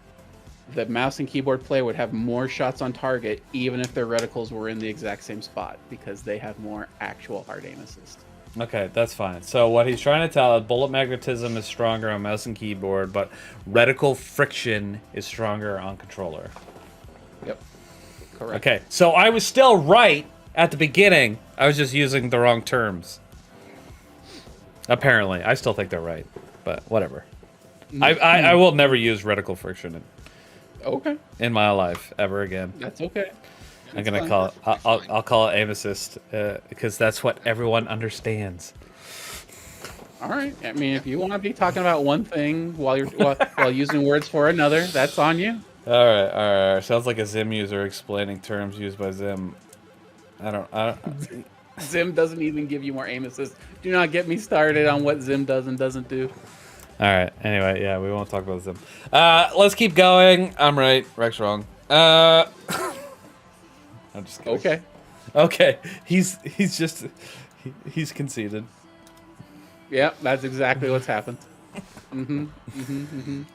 the mouse and keyboard player would have more shots on target, even if their reticles were in the exact same spot, because they have more actual hard aim assist. Okay, that's fine. So what he's trying to tell is bullet magnetism is stronger on mouse and keyboard, but reticle friction is stronger on controller. Yep. Correct. Okay, so I was still right at the beginning. I was just using the wrong terms. Apparently. I still think they're right, but whatever. I will never use reticle friction Okay. in my life ever again. That's okay. I'm gonna call it. I'll call it aim assist because that's what everyone understands. All right. I mean, if you want to be talking about one thing while using words for another, that's on you. All right. Sounds like a Zim user explaining terms used by Zim. I don't. Zim doesn't even give you more aim assist. Do not get me started on what Zim does and doesn't do. All right. Anyway, yeah, we won't talk about Zim. Let's keep going. I'm right. Rex wrong. I'm just kidding. Okay. He's conceded. Yep, that's exactly what's happened. All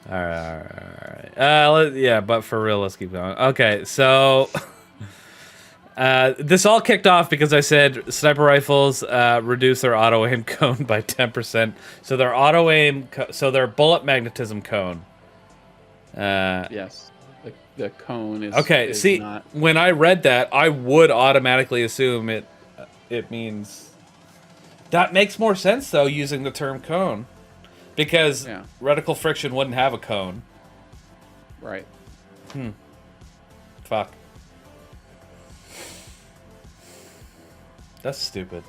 right. Yeah, but for real, let's keep going. Okay, so this all kicked off because I said sniper rifles reduce their auto aim cone by 10%. So their auto aim, so their bullet magnetism cone. Yes, the cone is Okay. is See, not... when I read that, I would automatically assume it means. That makes more sense though, using the term cone, because reticle friction wouldn't have a cone. Right. Fuck. That's stupid.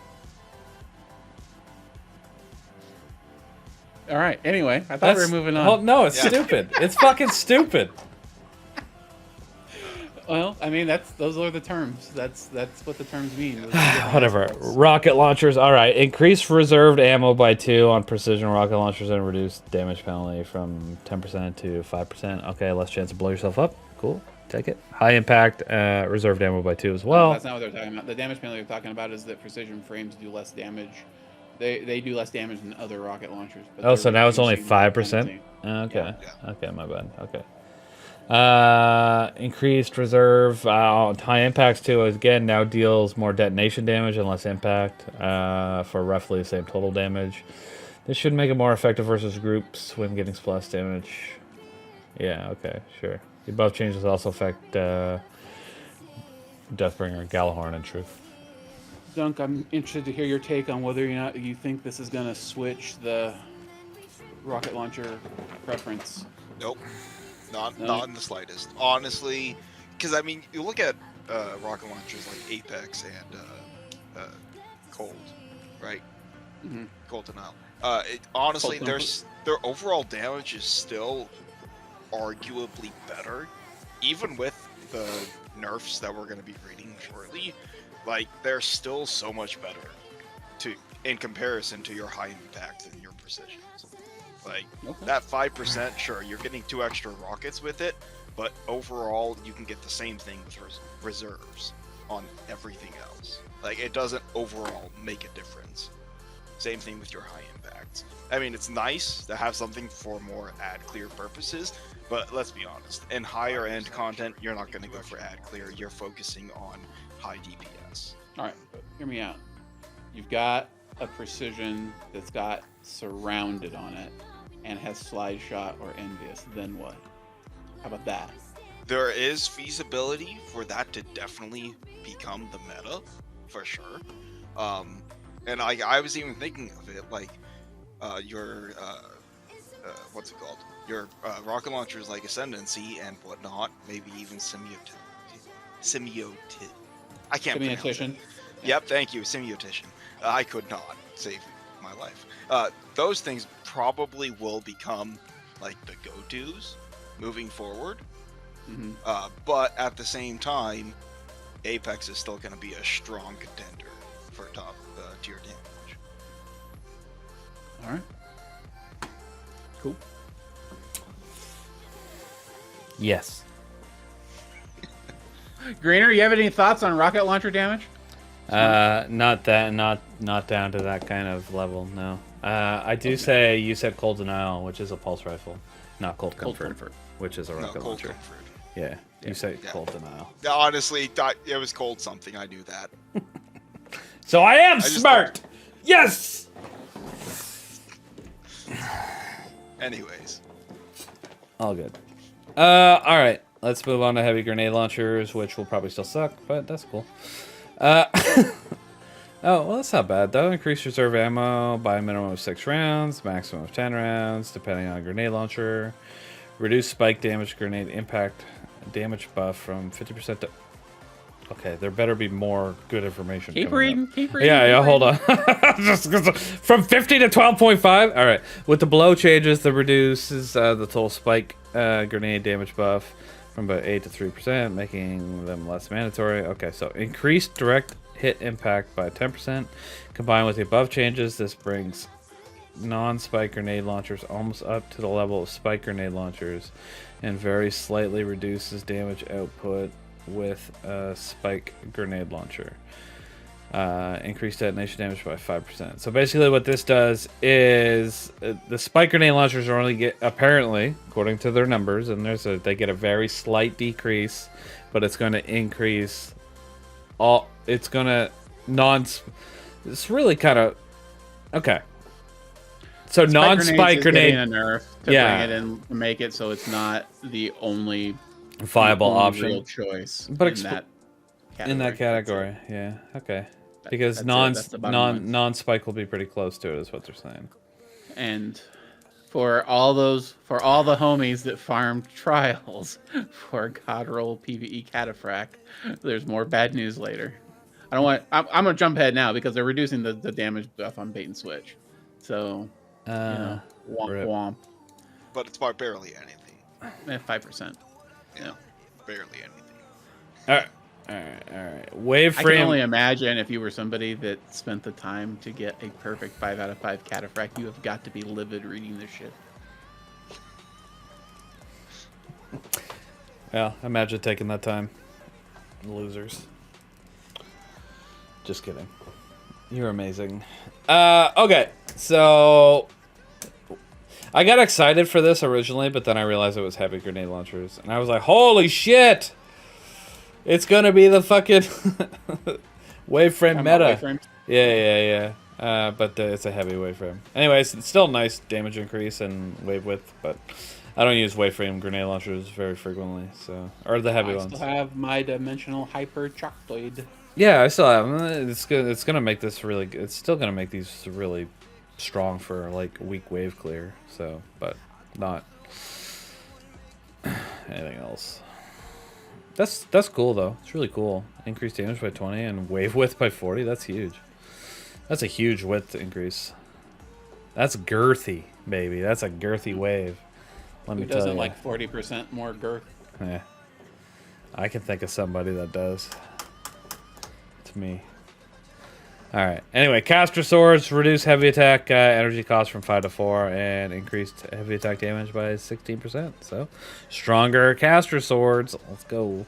All right. Anyway, I thought we were moving on. Well, no, it's stupid. It's fucking stupid. Well, I mean, those are the terms. That's what the terms mean. Whatever. Rocket launchers. All right. Increase reserved ammo by 2 on precision rocket launchers and reduce damage penalty from 10% to 5%. Okay, less chance to blow yourself up. Cool. Take it. High impact reserved ammo by 2 as well. That's not what they're talking about. The damage penalty they're talking about is that precision frames do less damage. They do less damage than other rocket launchers. But Oh, so now it's only reducing the 5%? penalty. Okay. Yeah. Okay, my bad. Okay. Increased reserve high impacts too. Again, now deals more detonation damage and less impact for roughly the same total damage. This should make it more effective versus groups when getting splash damage. Yeah, okay, sure. The above changes also affect Deathbringer, Galahorn, and Truth. Dunk, I'm interested to hear your take on whether or not you think this is going to switch the rocket launcher preference. Nope. Not in the slightest. Honestly, because I mean, you look at rocket launchers like Apex and Cold, right? Mm-hmm. Cold Denial. Honestly, their overall damage is still arguably better, even with the nerfs that we're going to be reading shortly. Like, they're still so much better in comparison to your high impact and your precisions. Like, that 5%, sure, you're getting 2 extra rockets with it, but overall, you can get the same thing with reserves on everything else. Like, it doesn't overall make a difference. Same thing with your high impacts. I mean, it's nice to have something for more ad clear purposes, but let's be honest, in higher end content, you're not going to go for ad clear, you're focusing on high DPS. Alright, but hear me out. You've got a precision that's got surrounded on it and has slide shot or envious, then what? How about that? There is feasibility for that to definitely become the meta, for sure. And I was even thinking of it like your what's it called? Your rocket launchers like Ascendancy and whatnot, maybe even Semiotic. I can't pronounce it. Yep, thank you, Semiotician. I could not save my life. Those things probably will become like the go-tos moving forward. Mm-hmm. But at the same time, Apex is still going to be a strong contender for top tier damage. All right. Cool. Yes. Greener, you have any thoughts on rocket launcher damage? Not down to that kind of level. No. I do say you said Cold Denial, which is a pulse rifle, not Cold Comfort, which is a rocket Cold launcher. Comfort. Yeah, you say Cold Denial. Honestly, it was cold something. I knew that. So I am smart. Yes. Anyways. All good. All right. Let's move on to heavy grenade launchers, which will probably still suck, but that's cool. Oh, well, that's not bad, though. Increase reserve ammo by a minimum of 6 rounds, maximum of 10 rounds, depending on grenade launcher. Reduce spike damage, grenade impact damage buff from 50% to... Okay, there better be more good information. Keep reading. Yeah, hold on. From 50 to 12.5? All right. With the blow changes, that reduces the total spike grenade damage buff from about 8 to 3%, making them less mandatory. Okay, so increased direct hit impact by 10%. Combined with the above changes, this brings non-spike grenade launchers almost up to the level of spike grenade launchers and very slightly reduces damage output with a spike grenade launcher. Increased detonation damage by 5%. So basically what this does is the spike grenade launchers are only get, apparently, according to their numbers, and they get a very slight decrease, but it's going to increase all, it's going to it's really kind of, okay. So non-spike grenade, a nerf to bring it in, to make it so it's not the only viable option, real choice, but in that category. Yeah, okay. Because non-spike will be pretty close to it, is what they're saying. And for all the homies that farmed trials for Godroll PvE Cataphract, there's more bad news later. I'm gonna jump ahead now because they're reducing the damage buff on bait and switch. So womp womp. But it's by barely anything. 5%. Yeah, barely anything. All right. Wave frame. I can only imagine if you were somebody that spent the time to get a perfect 5 out of 5 Cataphract, you have got to be livid reading this shit. Yeah, imagine taking that time. Losers. Just kidding. You're amazing. Okay, so I got excited for this originally, but then I realized it was heavy grenade launchers, and I was like, "Holy shit! It's gonna be the fucking waveframe meta." Yeah. But it's a heavy waveframe. Anyways, it's still nice damage increase and wave width, but I don't use waveframe grenade launchers very frequently, so or the heavy ones. I still have my dimensional hyper TWID. Yeah, I still have them. It's good. It's gonna make this really. It's still gonna make these really strong for like weak wave clear. So, but not anything else. That's cool though. It's really cool. Increased damage by 20 and wave width by 40. That's huge. That's a huge width increase. That's girthy, baby. That's a girthy wave. Let me tell you. Who doesn't like 40% more girth? Yeah. I can think of somebody that does. It's me. Alright. Anyway, caster swords reduce heavy attack energy cost from 5 to 4 and increased heavy attack damage by 16%. So, stronger caster swords. Let's go.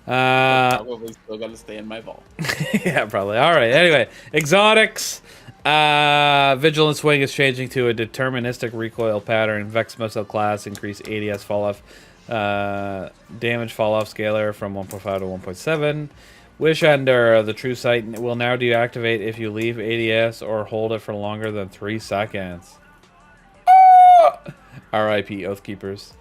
Probably still got to stay in my vault. Yeah, probably. Alright, anyway. Exotics. Vigilance Wing is changing to a deterministic recoil pattern. Vex missile class increase ADS fall-off. Damage fall-off scalar from 1.5 to 1.7. Wish Ender, the true sight, will now deactivate if you leave ADS or hold it for longer than 3 seconds. RIP Oathkeepers.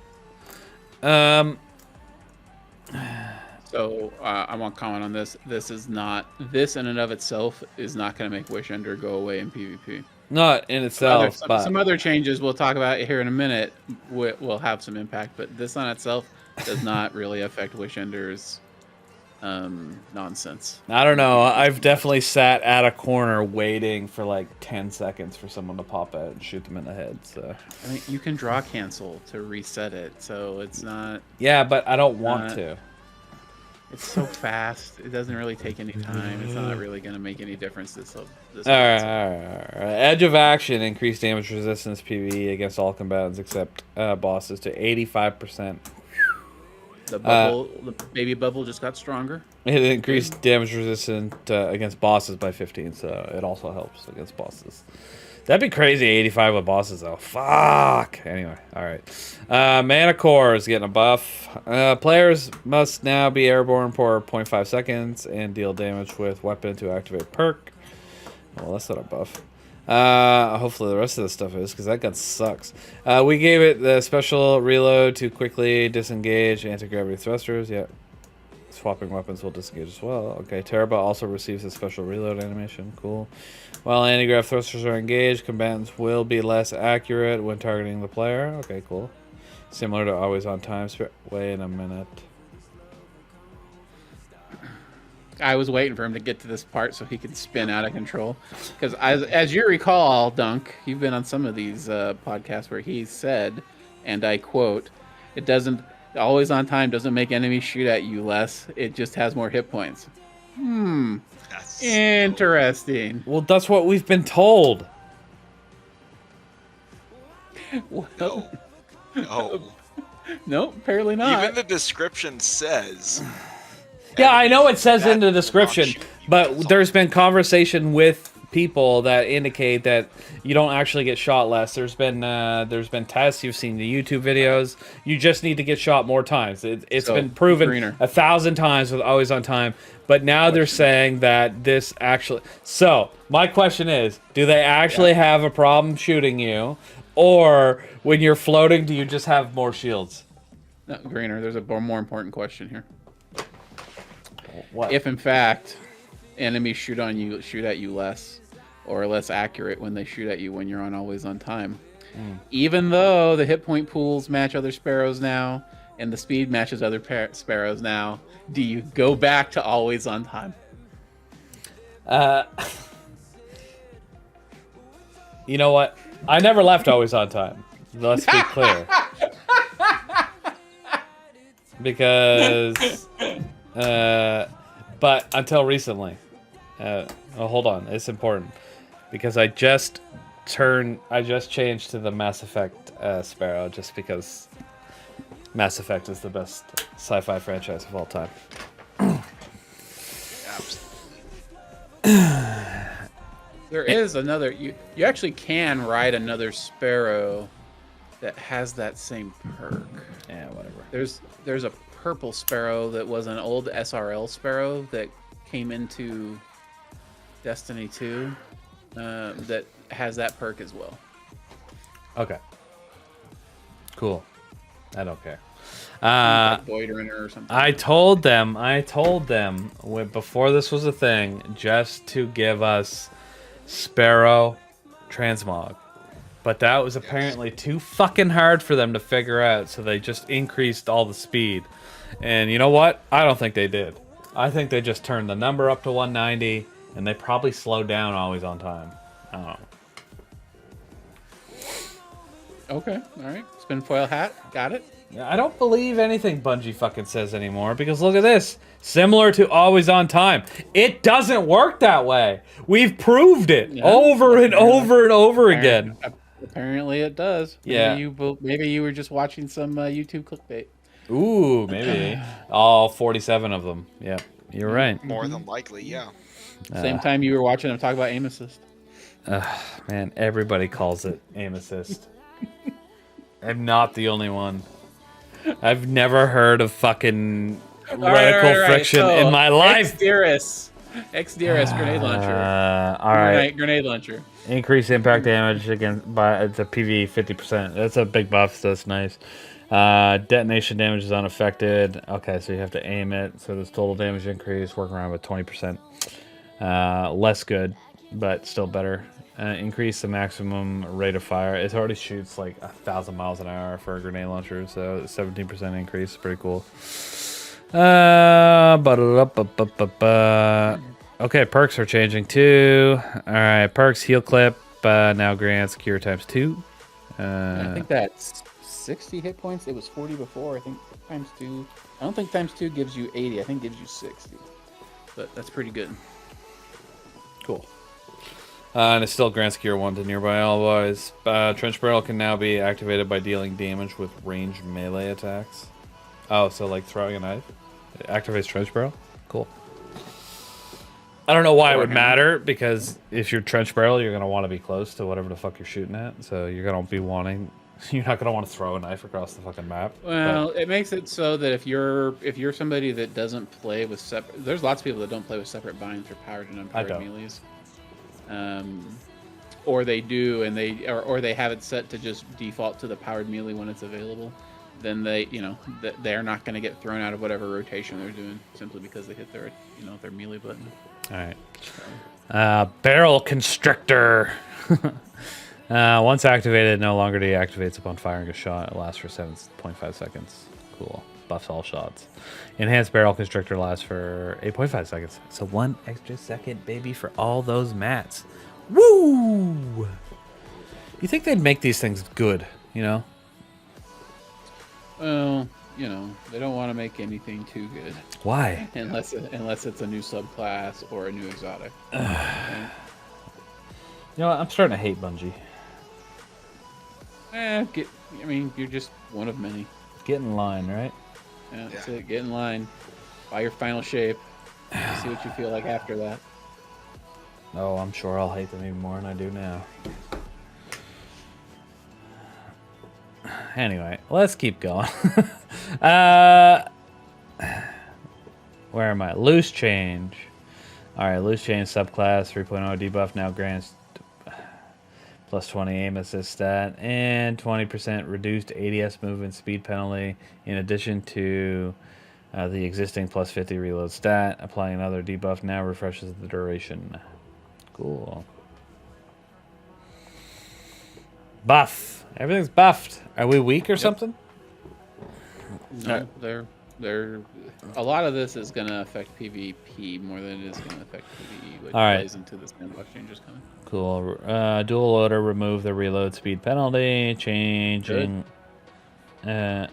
So I want to comment on this. This in and of itself is not going to make Wish Ender go away in PvP. Not in itself, but some other changes we'll talk about here in a minute will have some impact, but this on itself does not really affect Wish Ender's nonsense. I don't know. I've definitely sat at a corner waiting for like 10 seconds for someone to pop out and shoot them in the head. So I mean, you can draw cancel to reset it, so it's not. Yeah, but I don't want to. It's so fast. It doesn't really take any time. It's not really going to make any difference. All right. Edge of action, increased damage resistance PvE against all combatants except bosses to 85%. The bubble, the baby bubble, just got stronger. It increased damage resistant against bosses by 15, so it also helps against bosses. That'd be crazy, 85 with bosses, though. Fuck! Anyway, alright. Mana Core is getting a buff. Players must now be airborne for 0.5 seconds and deal damage with weapon to activate perk. Well, that's not a buff. Hopefully the rest of this stuff is, because that gun sucks. We gave it the special reload to quickly disengage anti-gravity thrusters. Yep. Swapping weapons will disengage as well. Okay, Teraba also receives a special reload animation. Cool. While anti-grav thrusters are engaged, combatants will be less accurate when targeting the player. Okay, cool. Similar to always on time. Wait a minute. I was waiting for him to get to this part so he could spin out of control. Because as you recall, Dunk, you've been on some of these podcasts where he said, and I quote, "It doesn't always on time doesn't make enemies shoot at you less. It just has more hit points." That's Interesting. Well, that's what we've been told. Well, no. no, apparently not. Even the description says. Yeah, I know it says in the That description, option. but there's been conversation with people that indicate that you don't actually get shot less. There's been tests. You've seen the YouTube videos. You just need to get shot more times. It's So, been proven AGreener. 1,000 times with always on time. But now they're saying that this actually. So my question is, do they actually have a problem shooting you, or when you're floating, do you just have more shields? No, Greener, there's a more important question here. What? If in fact enemies shoot at you less or less accurate when they shoot at you when you're on always on time, even though the hit point pools match other sparrows now and the speed matches other sparrows now, do you go back to always on time? You know what? I never left always on time. Let's be clear. Because, but until recently, hold on, it's important because I just changed to the Mass Effect Sparrow just because Mass Effect is the best sci-fi franchise of all time. Absolutely. There is another. You actually can ride another sparrow that has that same perk. Yeah, whatever. There's a purple sparrow that was an old SRL sparrow that came into Destiny 2 that has that perk as well. Okay. Cool. I don't care. Like Boydriner or something. I told them before this was a thing, just to give us Sparrow Transmog. But that was apparently too fucking hard for them to figure out, so they just increased all the speed. And you know what? I don't think they did. I think they just turned the number up to 190, and they probably slowed down always on time. I don't know. Okay, all right. Spin foil hat. Got it. I don't believe anything Bungie fucking says anymore, because look at this. Similar to always on time. It doesn't work that way. We've proved it over and over and over again. Apparently it does. Yeah. Maybe you were just watching some YouTube clickbait. Ooh, maybe. All 47 of them. Yeah, you're right. More than likely, yeah. Same time you were watching them talk about aim assist. Man, everybody calls it aim assist. I'm not the only one. I've never heard of fucking reticle friction So, in my life. X-DRS grenade launcher. All right. Grenade launcher. Increase impact damage against by it's a PV 50%. That's a big buff, so that's nice. Detonation damage is unaffected. Okay, so you have to aim it. So there's total damage increase, working around with 20%. Less good, but still better. Increase the maximum rate of fire. It already shoots like 1,000 miles an hour for a grenade launcher, so 17% increase. Pretty cool. Okay, perks are changing too. All right, perks heal clip now grants cure ×2. I think that's 60 hit points. It was 40 before. I think ×2. I don't think ×2 gives you 80. I think it gives you 60. But that's pretty good. Cool. And it still grants cure 1 to nearby allies. Trench barrel can now be activated by dealing damage with ranged melee attacks. Oh, so like throwing a knife? It activates trench barrel? Cool. I don't know why it would matter, because if you're trench barrel, you're going to want to be close to whatever the fuck you're shooting at. So you're going to be wanting... You're not going to want to throw a knife across the fucking map. Well, it makes it so that if you're somebody that doesn't play with separate... There's lots of people that don't play with separate binds or powered and unpowered melees. Or they do, and or they have it set to just default to the powered melee when it's available. Then they're not going to get thrown out of whatever rotation they're doing simply because they hit their their melee button. All right. Barrel constrictor. Once activated, no longer deactivates upon firing a shot. It lasts for 7.5 seconds. Cool. Buffs all shots. Enhanced barrel constrictor lasts for 8.5 seconds. So 1 extra second, baby, for all those mats. Woo! You think they'd make these things good, you know? Well, they don't want to make anything too good. Why? Unless it's a new subclass or a new exotic. You know what? I'm starting to hate Bungie. You're just one of many. Get in line, right? Yeah, that's it. Get in line. Buy your final shape. See what you feel like after that. Oh, I'm sure I'll hate them even more than I do now. Anyway, let's keep going. Where am I? Loose change. Alright, loose change subclass 3.0 debuff now grants plus 20 aim assist stat and 20% reduced ADS movement speed penalty in addition to the existing plus 50 reload stat. Applying another debuff now refreshes the duration. Cool. Buff. Everything's buffed. Are we weak or something? No, they're a lot of this is gonna affect PvP more than it is gonna affect PvE, which plays into the sandbox changes coming. Cool. Dual loader, remove the reload speed penalty. Changing. Okay,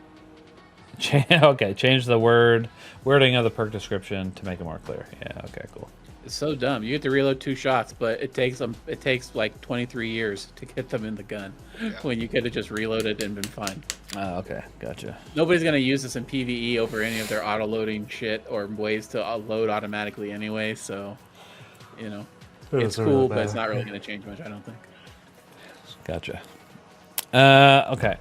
change the wording of the perk description to make it more clear. Yeah. Okay. Cool. It's so dumb. You get to reload 2 shots, but it takes like 23 years to get them in the gun, when you could have just reloaded and been fine. Oh, okay, gotcha. Nobody's gonna use this in PvE over any of their auto loading shit or ways to load automatically anyway. So, it's cool, but it's not really gonna change much, I don't think. Gotcha. Okay.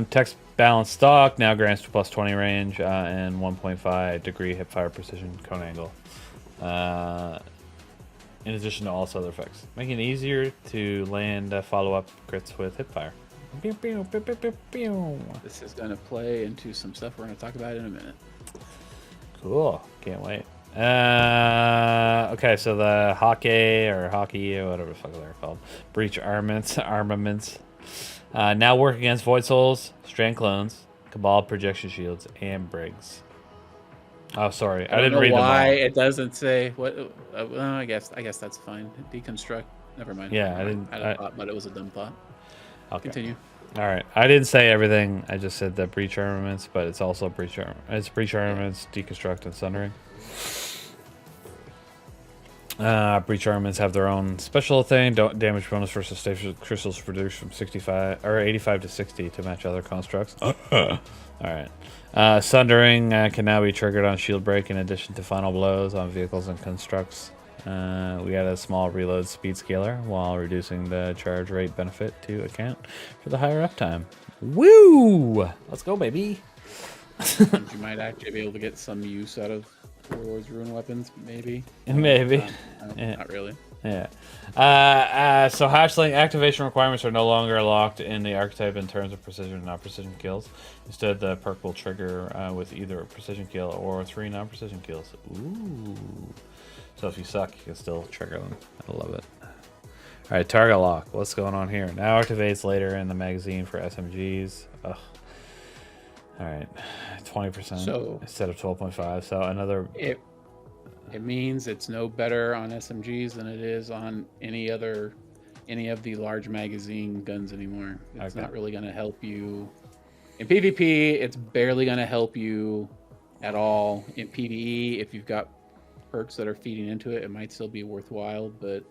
Text balance stock now grants plus 20 range and 1.5 degree hipfire precision cone angle. In addition to all other effects, making it easier to land follow-up crits with hipfire. This is going to play into some stuff we're going to talk about in a minute. Cool. Can't wait. Okay, so the hockey or whatever the fuck they're called, breach armaments now work against void souls, strand clones, cabal projection shields, and brigs. Oh, sorry. I didn't read them all. Why it doesn't say what? Well, I guess that's fine. Deconstruct. Never mind. Yeah, I had a thought, but it was a dumb thought. Okay. Continue. All right. I didn't say everything. I just said the breach armaments, but it's also breach armaments. It's breach armaments, deconstruct, and sundering. Breach armaments have their own special thing. Damage bonus versus stasis crystals reduced from 65 or 85 to 60 to match other constructs. All right. Sundering can now be triggered on shield break in addition to final blows on vehicles and constructs. We got a small reload speed scaler while reducing the charge rate benefit to account for the higher uptime. Woo! Let's go, baby. You might actually be able to get some use out of Warlord's Ruin weapons, maybe. Maybe. Not really. Yeah. So Hashlink activation requirements are no longer locked in the archetype in terms of precision and non-precision kills. Instead, the perk will trigger with either a precision kill or 3 non-precision kills. Ooh. So if you suck, you can still trigger them. I love it. All right, target lock. What's going on here? Now activates later in the magazine for SMGs. Ugh. All right, 20% instead of 12.5. So another. It means it's no better on SMGs than it is on any of the large magazine guns anymore. It's not really going to help you in PvP. It's barely going to help you at all in PvE. If you've got perks that are feeding into it, it might still be worthwhile. But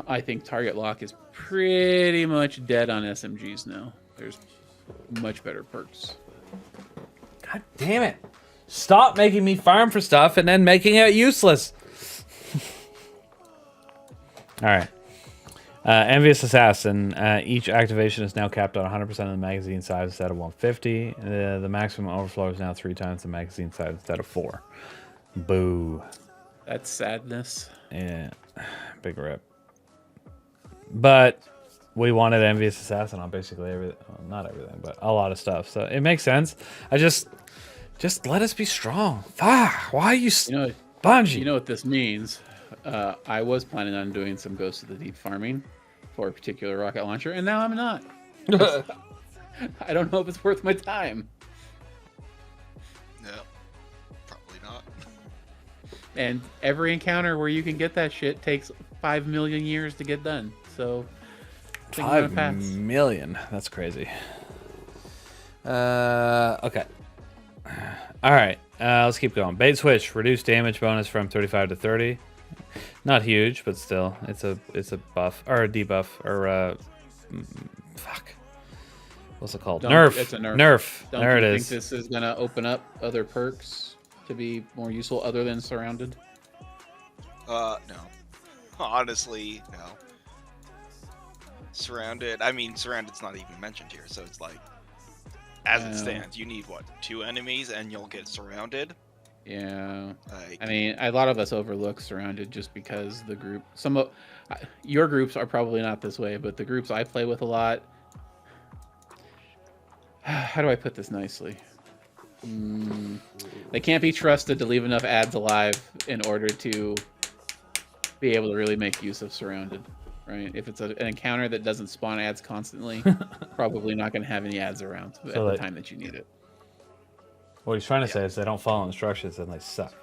I think target lock is pretty much dead on SMGs now. There's much better perks God damn it. Stop making me farm for stuff and then making it useless. All right. Envious Assassin. Each activation is now capped on 100% of the magazine size instead of 150. The maximum overflow is now 3 times the magazine size instead of 4. Boo. That's sadness. Yeah. Big rip. But we wanted Envious Assassin on basically everything. Well, not everything, but a lot of stuff. So it makes sense. I just let us be strong. Fuck. Why are you Bungie? You know what this means? I was planning on doing some Ghost of the Deep farming for a particular rocket launcher, and now I'm not. I don't know if it's worth my time. No, probably not. And every encounter where you can get that shit takes 5 million years to get done. So, I think I'm gonna 5 pass. million. That's crazy. Okay. All right. Let's keep going. Bait switch. Reduce damage bonus from 35 to 30. Not huge, but still, it's a buff or a debuff or fuck. What's it called? Nerf. It's a nerf. Nerf. Don't There you it think is. this is gonna open up other perks to be more useful other than surrounded? No. Honestly, no. Surrounded. I mean, surrounded's not even mentioned here, so it's like, as it stands, you need what, 2 enemies, and you'll get surrounded. Yeah. Like, I mean, a lot of us overlook surrounded just because the group. Some of your groups are probably not this way, but the groups I play with a lot. How do I put this nicely? They can't be trusted to leave enough ads alive in order to be able to really make use of surrounded, right? If it's an encounter that doesn't spawn ads constantly, probably not going to have any ads around at the time that you need it. What he's trying to say is they don't follow instructions and they suck.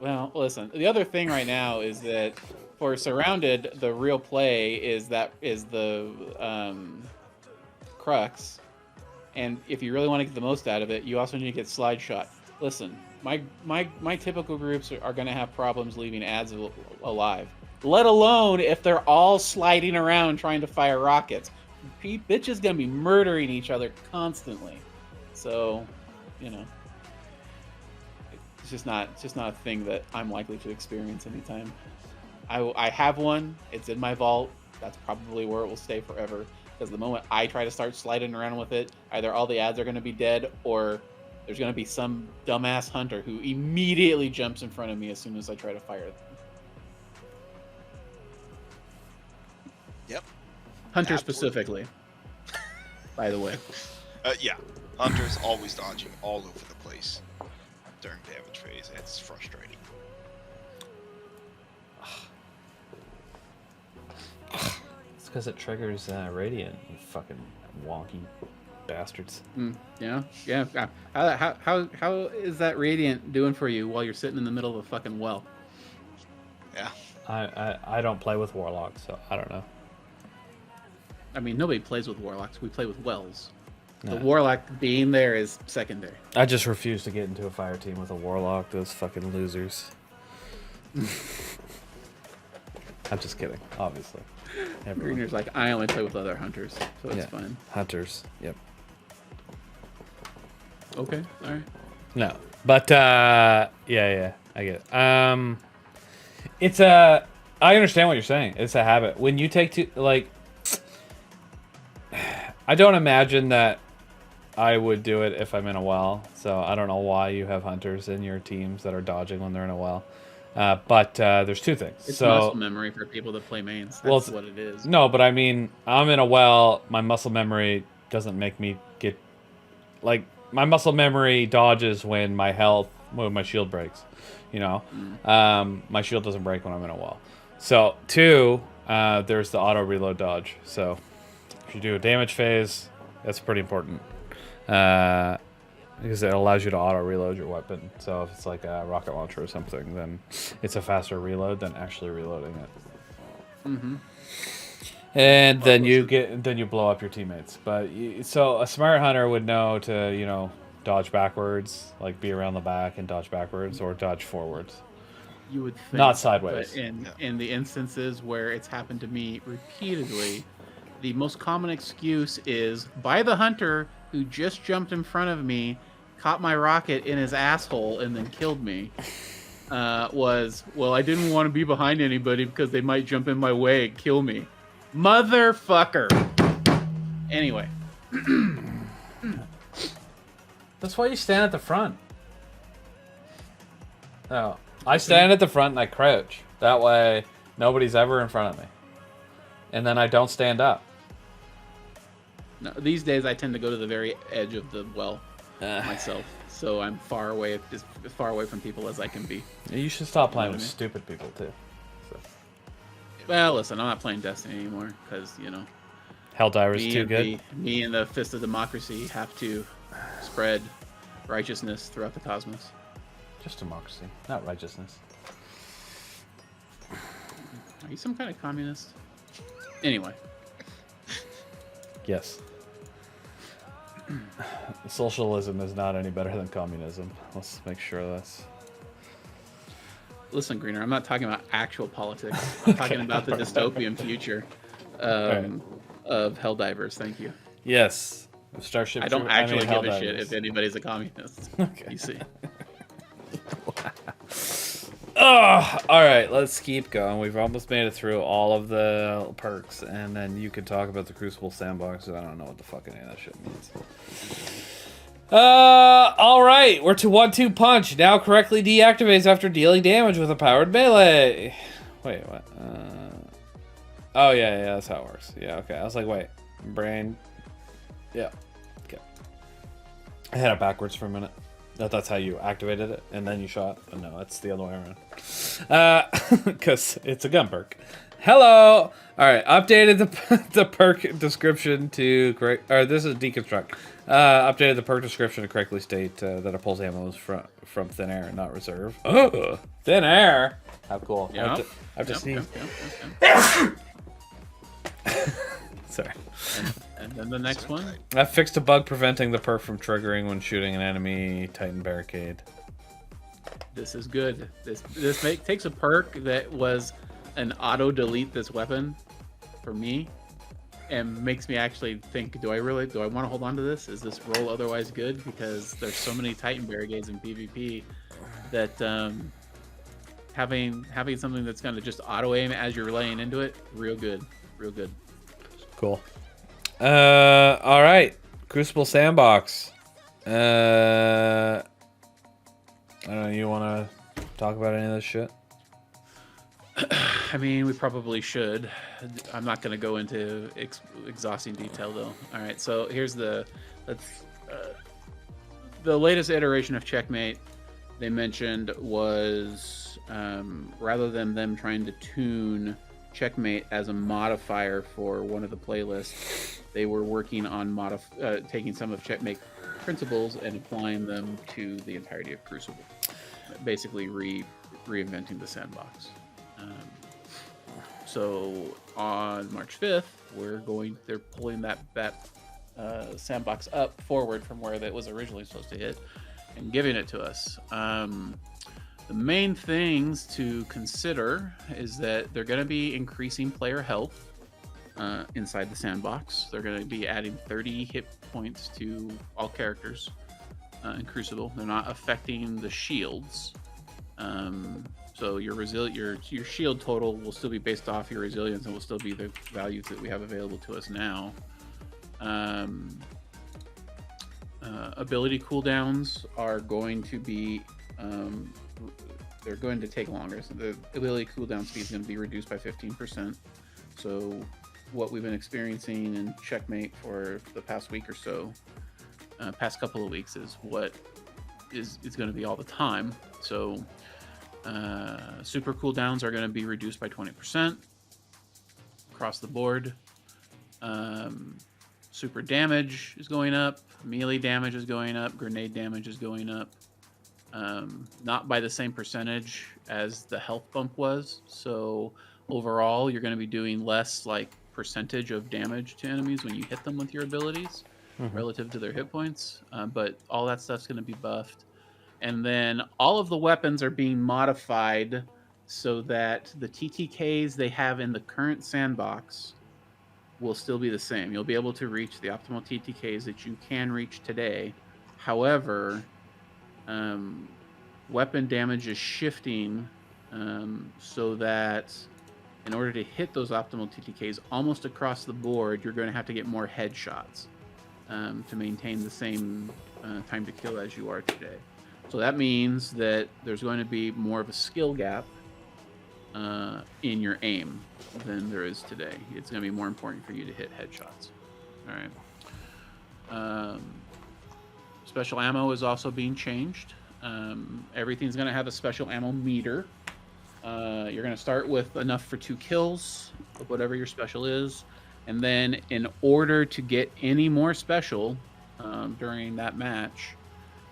Well, listen. The other thing right now is that for surrounded, the real play is the crux, and if you really want to get the most out of it, you also need to get slide shot. Listen, my typical groups are going to have problems leaving ads alive, let alone if they're all sliding around trying to fire rockets. Bitches gonna be murdering each other constantly, so you know it's just not a thing that I'm likely to experience anytime. I have one. It's in my vault. That's probably where it will stay forever. Because the moment I try to start sliding around with it, either all the ads are going to be dead, or there's going to be some dumbass hunter who immediately jumps in front of me as soon as I try to fire them. Yep. Hunter Absolutely. Specifically, by the way. Yeah. Hunter's always dodging all over the place during damage phase. It's frustrating. It's because it triggers Radiant, you fucking wonky bastards. Yeah. How is that Radiant doing for you while you're sitting in the middle of a fucking well? Yeah. I don't play with Warlocks, so I don't know. I mean, nobody plays with Warlocks. We play with Wells. No. The Warlock being there is secondary. I just refuse to get into a fire team with a Warlock. Those fucking losers. I'm just kidding, obviously. Everyone. Greener's like, I only play with other hunters, so it's Yeah. fine. Hunters, yep. Okay, all right. No, but yeah, I get it. It's a. I understand what you're saying. It's a habit. When you take to like, I don't imagine that I would do it if I'm in a well. So I don't know why you have hunters in your teams that are dodging when they're in a well. But there's two things. It's so muscle memory for people that play mains. That's what it is. No, but I mean, I'm in a well. My muscle memory doesn't make me get like my muscle memory dodges when my shield breaks. You know, my shield doesn't break when I'm in a well. So two, there's the auto reload dodge. So if you do a damage phase, that's pretty important. Because it allows you to auto reload your weapon. So if it's like a rocket launcher or something, then it's a faster reload than actually reloading it. Mm-hmm. And then you blow up your teammates. But so a smart hunter would know to dodge backwards, like be around the back and dodge backwards, or dodge forwards. You would think, not sideways. But in the instances where it's happened to me repeatedly, the most common excuse is by the hunter who just jumped in front of me, caught my rocket in his asshole, and then killed me. Was, well, I didn't want to be behind anybody because they might jump in my way and kill me. Motherfucker. Anyway. That's why you stand at the front. No, I stand at the front and I crouch. That way, nobody's ever in front of me. And then I don't stand up. No, these days, I tend to go to the very edge of the well myself. So I'm far away, as far away from people as I can be. You should stop playing You know with what I stupid people, too. So. Well, listen, I'm not playing Destiny anymore because, you know, Helldivers too good. Me and the Fist of Democracy have to spread righteousness throughout the cosmos. Just democracy, not righteousness. Are you some kind of communist? Anyway. Yes. Socialism is not any better than communism. Let's make sure that's... Listen, Greener, I'm not talking about actual politics. I'm talking about the dystopian future of Helldivers. Thank you. Yes. Starship. I don't actually give a shit Helldivers. if anybody's a communist. Okay. You see. Oh, all right. Let's keep going. We've almost made it through all of the perks, and then you can talk about the Crucible Sandbox. I don't know what the fuck any of that shit means. All right. We're to 1-2 punch. Now correctly deactivates after dealing damage with a powered melee. Wait, what? Oh yeah, that's how it works. Yeah, okay. I was like, wait, brain. Yeah. Okay. I had it backwards for a minute. That's how you activated it, and then you shot. But no, it's the other way around. Because it's a gun perk. Hello! Alright, updated the perk description to correct... Or this is deconstruct. Updated the perk description to correctly state that it pulls ammo is from thin air and not reserve. Oh! Thin air! How cool. Yep. I've just sneezed. Yep. Sorry. And then the next one. I fixed a bug preventing the perk from triggering when shooting an enemy Titan barricade. This is good. This takes a perk that was an auto delete this weapon for me, and makes me actually think: do I want to hold on to this? Is this roll otherwise good? Because there's so many Titan barricades in PvP that having something that's going to just auto aim as you're laying into it, real good. Cool. All right. Crucible Sandbox. I don't know. You want to talk about any of this shit? I mean, we probably should. I'm not going to go into exhausting detail, though. All right. So here's the latest iteration of Checkmate. They mentioned was rather than them trying to tune Checkmate as a modifier for one of the playlists, they were working on taking some of Checkmate principles and applying them to the entirety of Crucible, basically reinventing the sandbox. So on March 5th, they're pulling that sandbox up forward from where that was originally supposed to hit and giving it to us. The main things to consider is that they're going to be increasing player health inside the sandbox. They're going to be adding 30 hit points to all characters in Crucible. They're not affecting the shields. So your shield total will still be based off your resilience and will still be the values that we have available to us now. Ability cooldowns are going to be they're going to take longer. So the ability cooldown speed is going to be reduced by 15%. So what we've been experiencing in Checkmate for the past week or so, past couple of weeks, is what is going to be all the time. So super cooldowns are going to be reduced by 20% across the board. Super damage is going up. Melee damage is going up. Grenade damage is going up. Not by the same percentage as the health bump was. So overall, you're going to be doing less percentage of damage to enemies when you hit them with your abilities relative to their hit points. But all that stuff's going to be buffed. And then all of the weapons are being modified so that the TTKs they have in the current sandbox will still be the same. You'll be able to reach the optimal TTKs that you can reach today. However, weapon damage is shifting so that in order to hit those optimal TTKs almost across the board, you're going to have to get more headshots to maintain the same time to kill as you are today. So that means that there's going to be more of a skill gap in your aim than there is today. It's going to be more important for you to hit headshots. All right. Special ammo is also being changed. Everything's going to have a special ammo meter. You're going to start with enough for 2 kills of whatever your special is. And then in order to get any more special during that match,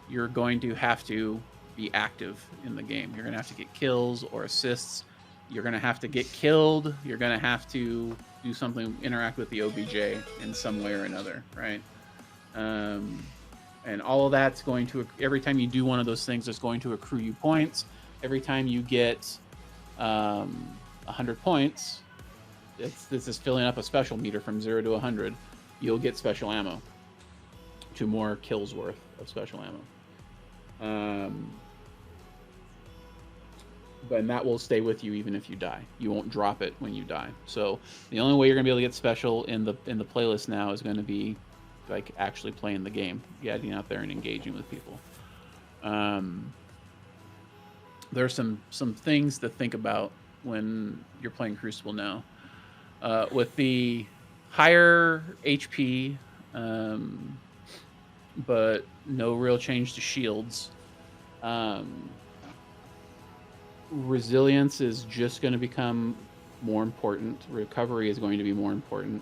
you're going to have to be active in the game. You're going to have to get kills or assists. You're going to have to get killed. You're going to have to do something, interact with the OBJ in some way or another, right? And all of that's going to, every time you do one of those things, it's going to accrue you points. Every time you get 100 points, this is filling up a special meter from 0 to 100. You'll get special ammo. 2 more kills worth of special ammo. But that will stay with you even if you die. You won't drop it when you die. So the only way you're gonna be able to get special in the playlist now is going to be like actually playing the game, getting out there and engaging with people. There's some things to think about when you're playing Crucible now. With the higher HP, but no real change to shields. Resilience is just going to become more important. Recovery is going to be more important.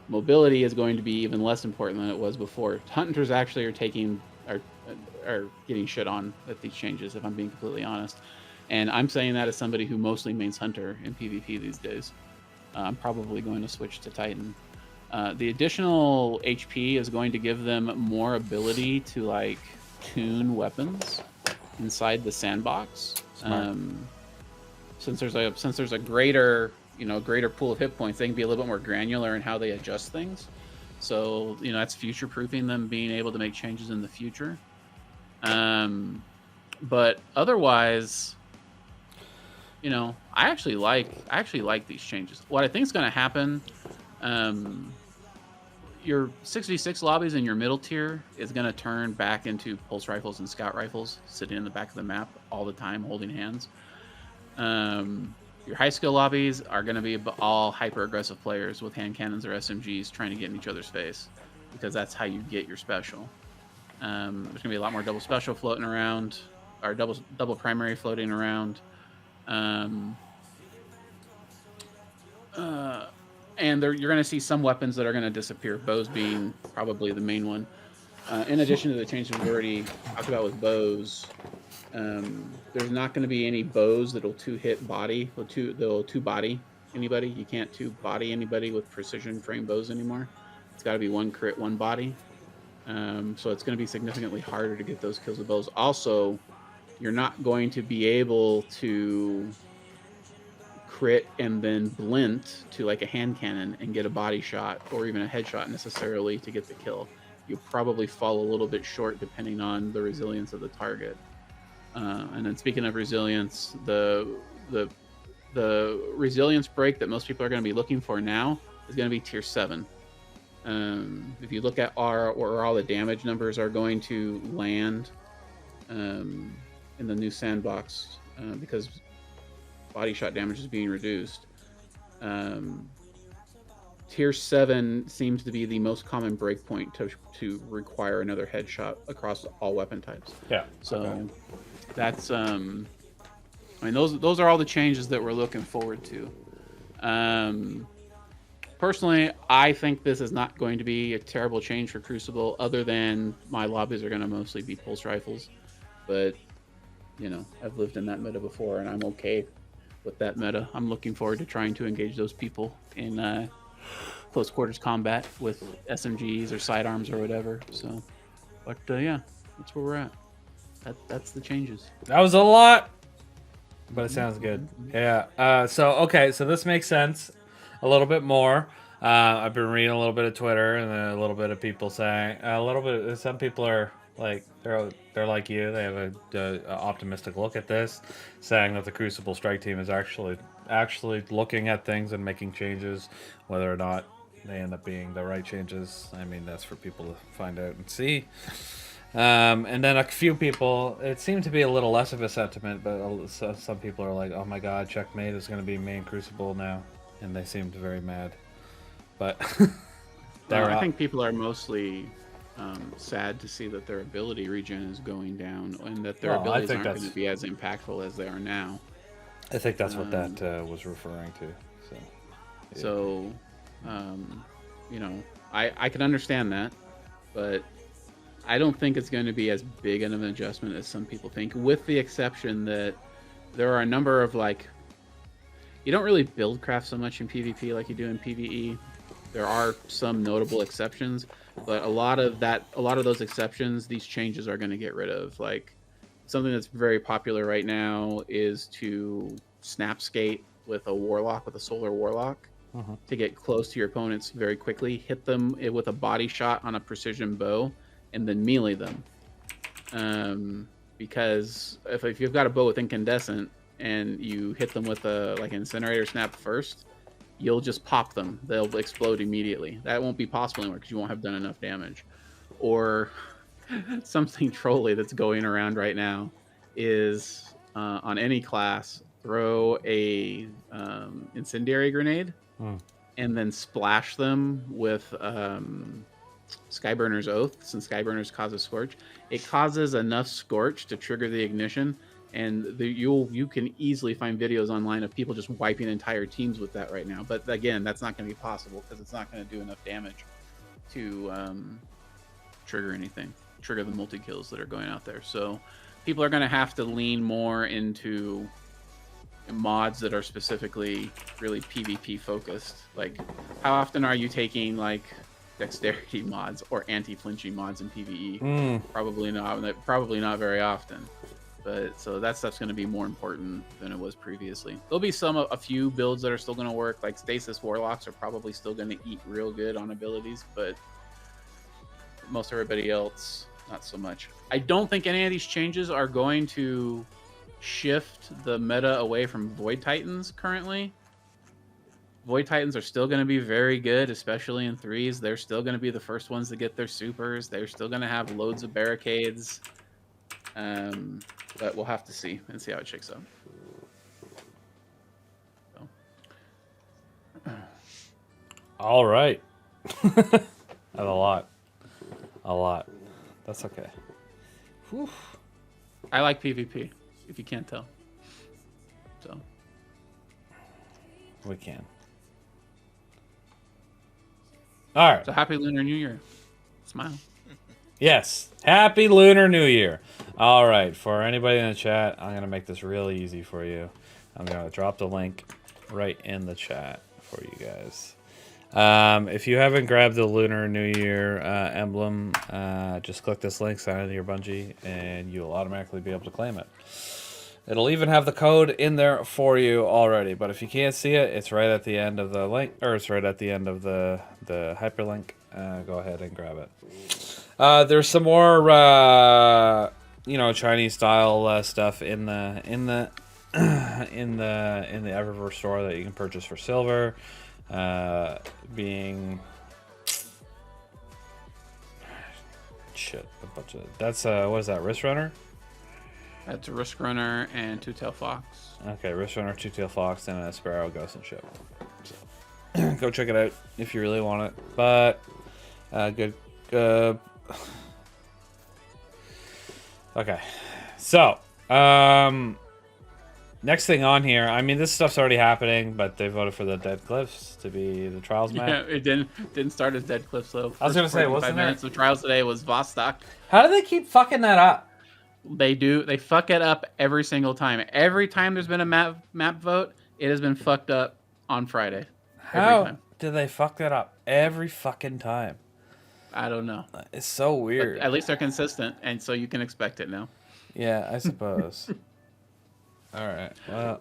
Mobility is going to be even less important than it was before. Hunters actually are getting shit on at these changes, if I'm being completely honest. And I'm saying that as somebody who mostly mains Hunter in PvP these days. I'm probably going to switch to Titan. The additional HP is going to give them more ability to like tune weapons inside the sandbox. Since there's a greater pool of hit points, they can be a little bit more granular in how they adjust things. So that's future proofing them being able to make changes in the future. But otherwise, I actually like these changes. What I think is going to happen, your 6v6 lobbies in your middle tier is going to turn back into pulse rifles and scout rifles sitting in the back of the map all the time holding hands. Your high skill lobbies are going to be all hyper aggressive players with hand cannons or SMGs trying to get in each other's face, because that's how you get your special. There's going to be a lot more double special floating around, or double primary floating around. And you're going to see some weapons that are going to disappear, bows being probably the main one. In addition to the changes we've already talked about with bows, there's not going to be any bows that'll two-hit body, that'll two-body anybody. You can't two-body anybody with precision frame bows anymore. It's got to be one crit, one body. So it's going to be significantly harder to get those kills with bows. Also, you're not going to be able to crit and then blint to like a hand cannon and get a body shot or even a headshot necessarily to get the kill. You'll probably fall a little bit short depending on the resilience of the target. And then speaking of resilience, the resilience break that most people are going to be looking for now is going to be tier 7. If you look at where all the damage numbers are going to land in the new sandbox, because body shot damage is being reduced. Tier 7 seems to be the most common breakpoint to require another headshot across all weapon types. Yeah. So that's those are all the changes that we're looking forward to. Personally, I think this is not going to be a terrible change for Crucible, other than my lobbies are going to mostly be pulse rifles. But I've lived in that meta before, and I'm okay with that meta. I'm looking forward to trying to engage those people in close quarters combat with SMGs or sidearms or whatever. So, but yeah, that's where we're at. That's the changes. That was a lot, but it sounds good. Yeah. So this makes sense a little bit more. I've been reading a little bit of Twitter and then a little bit of people saying some people are like they're like you. They have a optimistic look at this, saying that the Crucible Strike Team is actually looking at things and making changes, whether or not they end up being the right changes. I mean, that's for people to find out and see. And then a few people, it seemed to be a little less of a sentiment, but some people are like, "Oh my God, Checkmate is going to be main Crucible now," and they seemed very mad. But I think people are mostly sad to see that their ability regen is going down, and that their abilities aren't going to be as impactful as they are now. I think that's what that was referring to. So, you know, I can understand that, but I don't think it's going to be as big of an adjustment as some people think, with the exception that there are a number of, like, you don't really build craft so much in PvP like you do in PvE. There are some notable exceptions, but a lot of those exceptions, these changes are going to get rid of. Like, something that's very popular right now is to snap skate with a warlock, with a solar warlock, to get close to your opponents very quickly, hit them with a body shot on a precision bow, and then melee them. Because if you've got a bow with incandescent and you hit them with a incinerator snap first, you'll just pop them. They'll explode immediately. That won't be possible anymore because you won't have done enough damage. Or something trolly that's going around right now is on any class, throw a incendiary grenade and then splash them with Skyburner's Oath, since Skyburner's causes Scorch. It causes enough Scorch to trigger the ignition, and you can easily find videos online of people just wiping entire teams with that right now. But again, that's not going to be possible because it's not going to do enough damage to trigger the multi-kills that are going out there. So people are going to have to lean more into mods that are specifically really PvP focused. Like, how often are you taking like dexterity mods or anti-flinching mods in PvE? Probably not very often. But so that stuff's going to be more important than it was previously. There'll be a few builds that are still going to work. Like Stasis Warlocks are probably still going to eat real good on abilities, but most everybody else, not so much. I don't think any of these changes are going to shift the meta away from Void Titans currently. Void Titans are still going to be very good, especially in threes. They're still going to be the first ones to get their supers. They're still going to have loads of barricades. But we'll have to see and see how it shakes out. So. All right. That's a lot. That's okay. Whew. I like PvP, if you can't tell. So. We can. All right. So happy Lunar New Year. Smile. Yes. Happy Lunar New Year. All right. For anybody in the chat, I'm going to make this really easy for you. I'm going to drop the link right in the chat for you guys. If you haven't grabbed the Lunar New Year emblem, just click this link, sign into your Bungie, and you'll automatically be able to claim it. It'll even have the code in there for you already, but if you can't see it, it's right at the end of the link, or it's right at the end of the hyperlink. Go ahead and grab it. There's some more, Chinese style stuff in the Eververse store that you can purchase for silver. Being a bunch of that's what is that, Wrist Runner? That's a Risk Runner and Two-Tail Fox. Okay, Wrist Runner, Two-Tail Fox, and a Sparrow, Ghost, and Ship. So, go check it out if you really want it. But good. Okay, so next thing on here. I mean, this stuff's already happening, but they voted for the Dead Cliffs to be the Trials map. Yeah, it didn't start as Dead Cliffs though. I was gonna say, wasn't there? Minutes of Trials today was Vostok. How do they keep fucking that up? They do. They fuck it up every single time. Every time there's been a map vote, it has been fucked up on Friday. How do they fuck that up every fucking time? I don't know. It's so weird. But at least they're consistent, and so you can expect it now. Yeah, I suppose. All right. Well,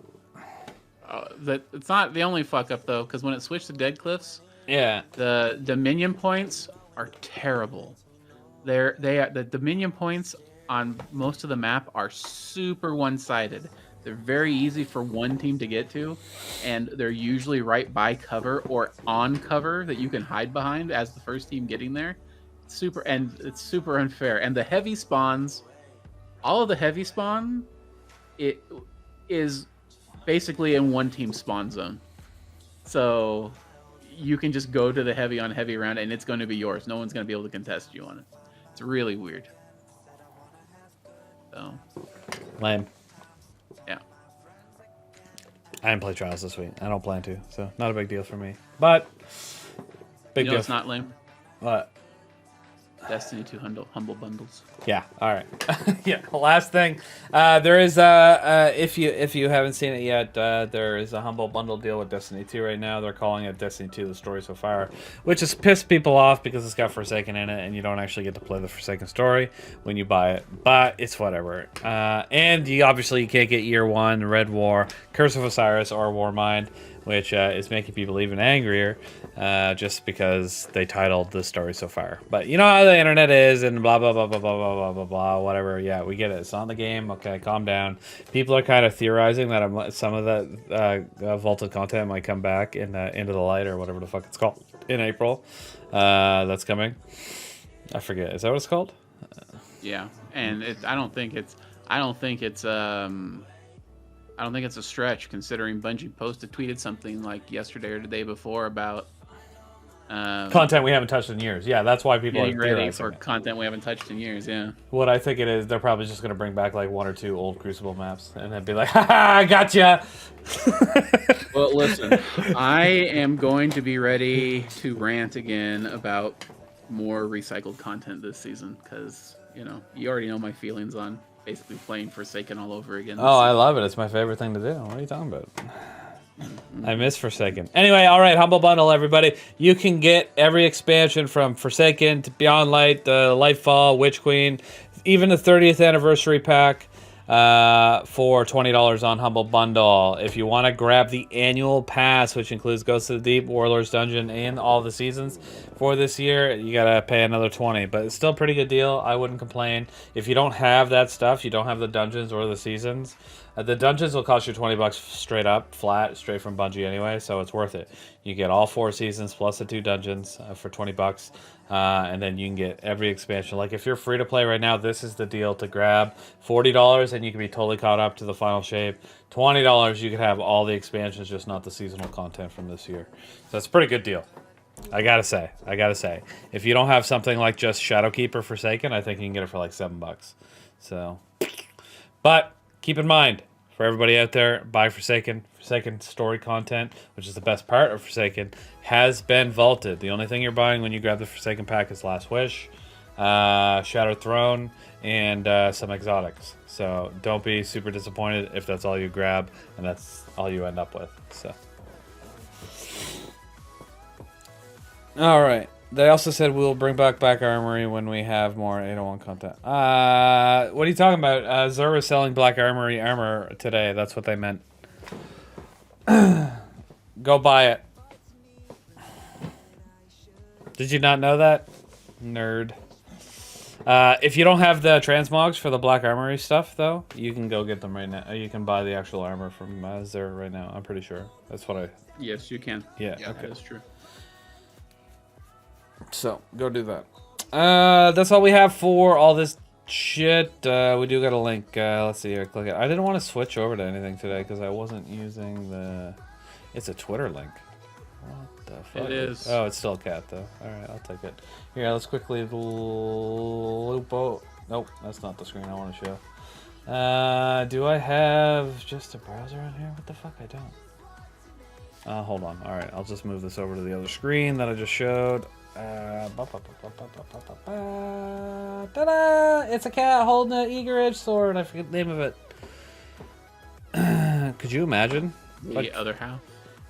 It's not the only fuck up though, because when it switched to Dead Cliffs, Yeah. The Dominion points are terrible. The Dominion points on most of the map are super one-sided. They're very easy for one team to get to, and they're usually right by cover or on cover that you can hide behind as the first team getting there. It's super unfair. And the heavy spawns, all of the heavy spawn, it is basically in one team spawn zone. So you can just go to the heavy on heavy round and it's going to be yours. No one's going to be able to contest you on it. It's really weird. So Lame. yeah. I didn't play Trials this week. I don't plan to, so not a big deal for me. But big You know deal. it's not lame. What? Destiny 2 humble bundles. Yeah. All right. Yeah. Last thing, there is if you haven't seen it yet, there is a humble bundle deal with Destiny 2 right now. They're calling it Destiny 2: The Story So Far, which has pissed people off because it's got Forsaken in it, and you don't actually get to play the Forsaken story when you buy it. But it's whatever. And you obviously can't get Year 1, Red War, Curse of Osiris, or Warmind, which is making people even angrier, just because they titled the story so far. But you know how the internet is, and blah blah blah blah blah blah blah blah blah. Whatever. Yeah, we get it. It's not in the game. Okay, calm down. People are kind of theorizing that some of the vaulted content might come back in Into the Light or whatever the fuck it's called in April. That's coming. I forget. Is that what it's called? Yeah, and I don't think it's a stretch considering Bungie tweeted something like yesterday or the day before about Content we haven't touched in years. Yeah, that's why people getting are ready theorizing for it. content we haven't touched in years. Yeah. What I think it is, they're probably just going to bring back like 1 or 2 old Crucible maps and then be like, ha ha, gotcha! Well, listen, I am going to be ready to rant again about more recycled content this season because, you already know my feelings on basically playing Forsaken all over again. Oh, I love it. It's my favorite thing to do. What are you talking about? I miss Forsaken. Anyway, all right, Humble Bundle, everybody. You can get every expansion from Forsaken to Beyond Light, Lightfall, Witch Queen, even the 30th anniversary pack for $20 on Humble Bundle. If you want to grab the annual pass, which includes Ghosts of the Deep, Warlords Dungeon, and all the seasons for this year, you got to pay another $20. But it's still a pretty good deal. I wouldn't complain. If you don't have that stuff, you don't have the dungeons or the seasons, the dungeons will cost you $20 straight up, flat, straight from Bungie anyway, so it's worth it. You get all 4 seasons plus the 2 dungeons for $20, and then you can get every expansion. Like if you're free to play right now, this is the deal to grab. $40 and you can be totally caught up to the final shape. $20 you could have all the expansions, just not the seasonal content from this year. So it's a pretty good deal. I gotta say, if you don't have something like just Shadowkeep or Forsaken, I think you can get it for like $7. So, but keep in mind, for everybody out there, buy Forsaken. Forsaken story content, which is the best part of Forsaken, has been vaulted. The only thing you're buying when you grab the Forsaken pack is Last Wish, Shattered Throne, and some exotics. So don't be super disappointed if that's all you grab and that's all you end up with. So, all right. They also said we'll bring back Black Armory when we have more 801 content. What are you talking about? Zur was selling Black Armory armor today. That's what they meant. Go buy it. Did you not know that? Nerd. If you don't have the transmogs for the Black Armory stuff, though, you can go get them right now. You can buy the actual armor from Zur right now. I'm pretty sure. That's what I... Yes, you can. Yeah, Yeah, okay. That is true. So, go do that. That's all we have for all this shit. We do got a link. Let's see here. Click it. I didn't want to switch over to anything today because I wasn't using the... It's a Twitter link. What the fuck? It is. Oh, it's still a cat, though. Alright, I'll take it. Here, let's quickly loop out. Nope, that's not the screen I want to show. Do I have just a browser on here? What the fuck? I don't. Hold on. Alright, I'll just move this over to the other screen that I just showed. Ta-da! It's a cat holding an eager edge sword. I forget the name of it. Could you imagine? The other half.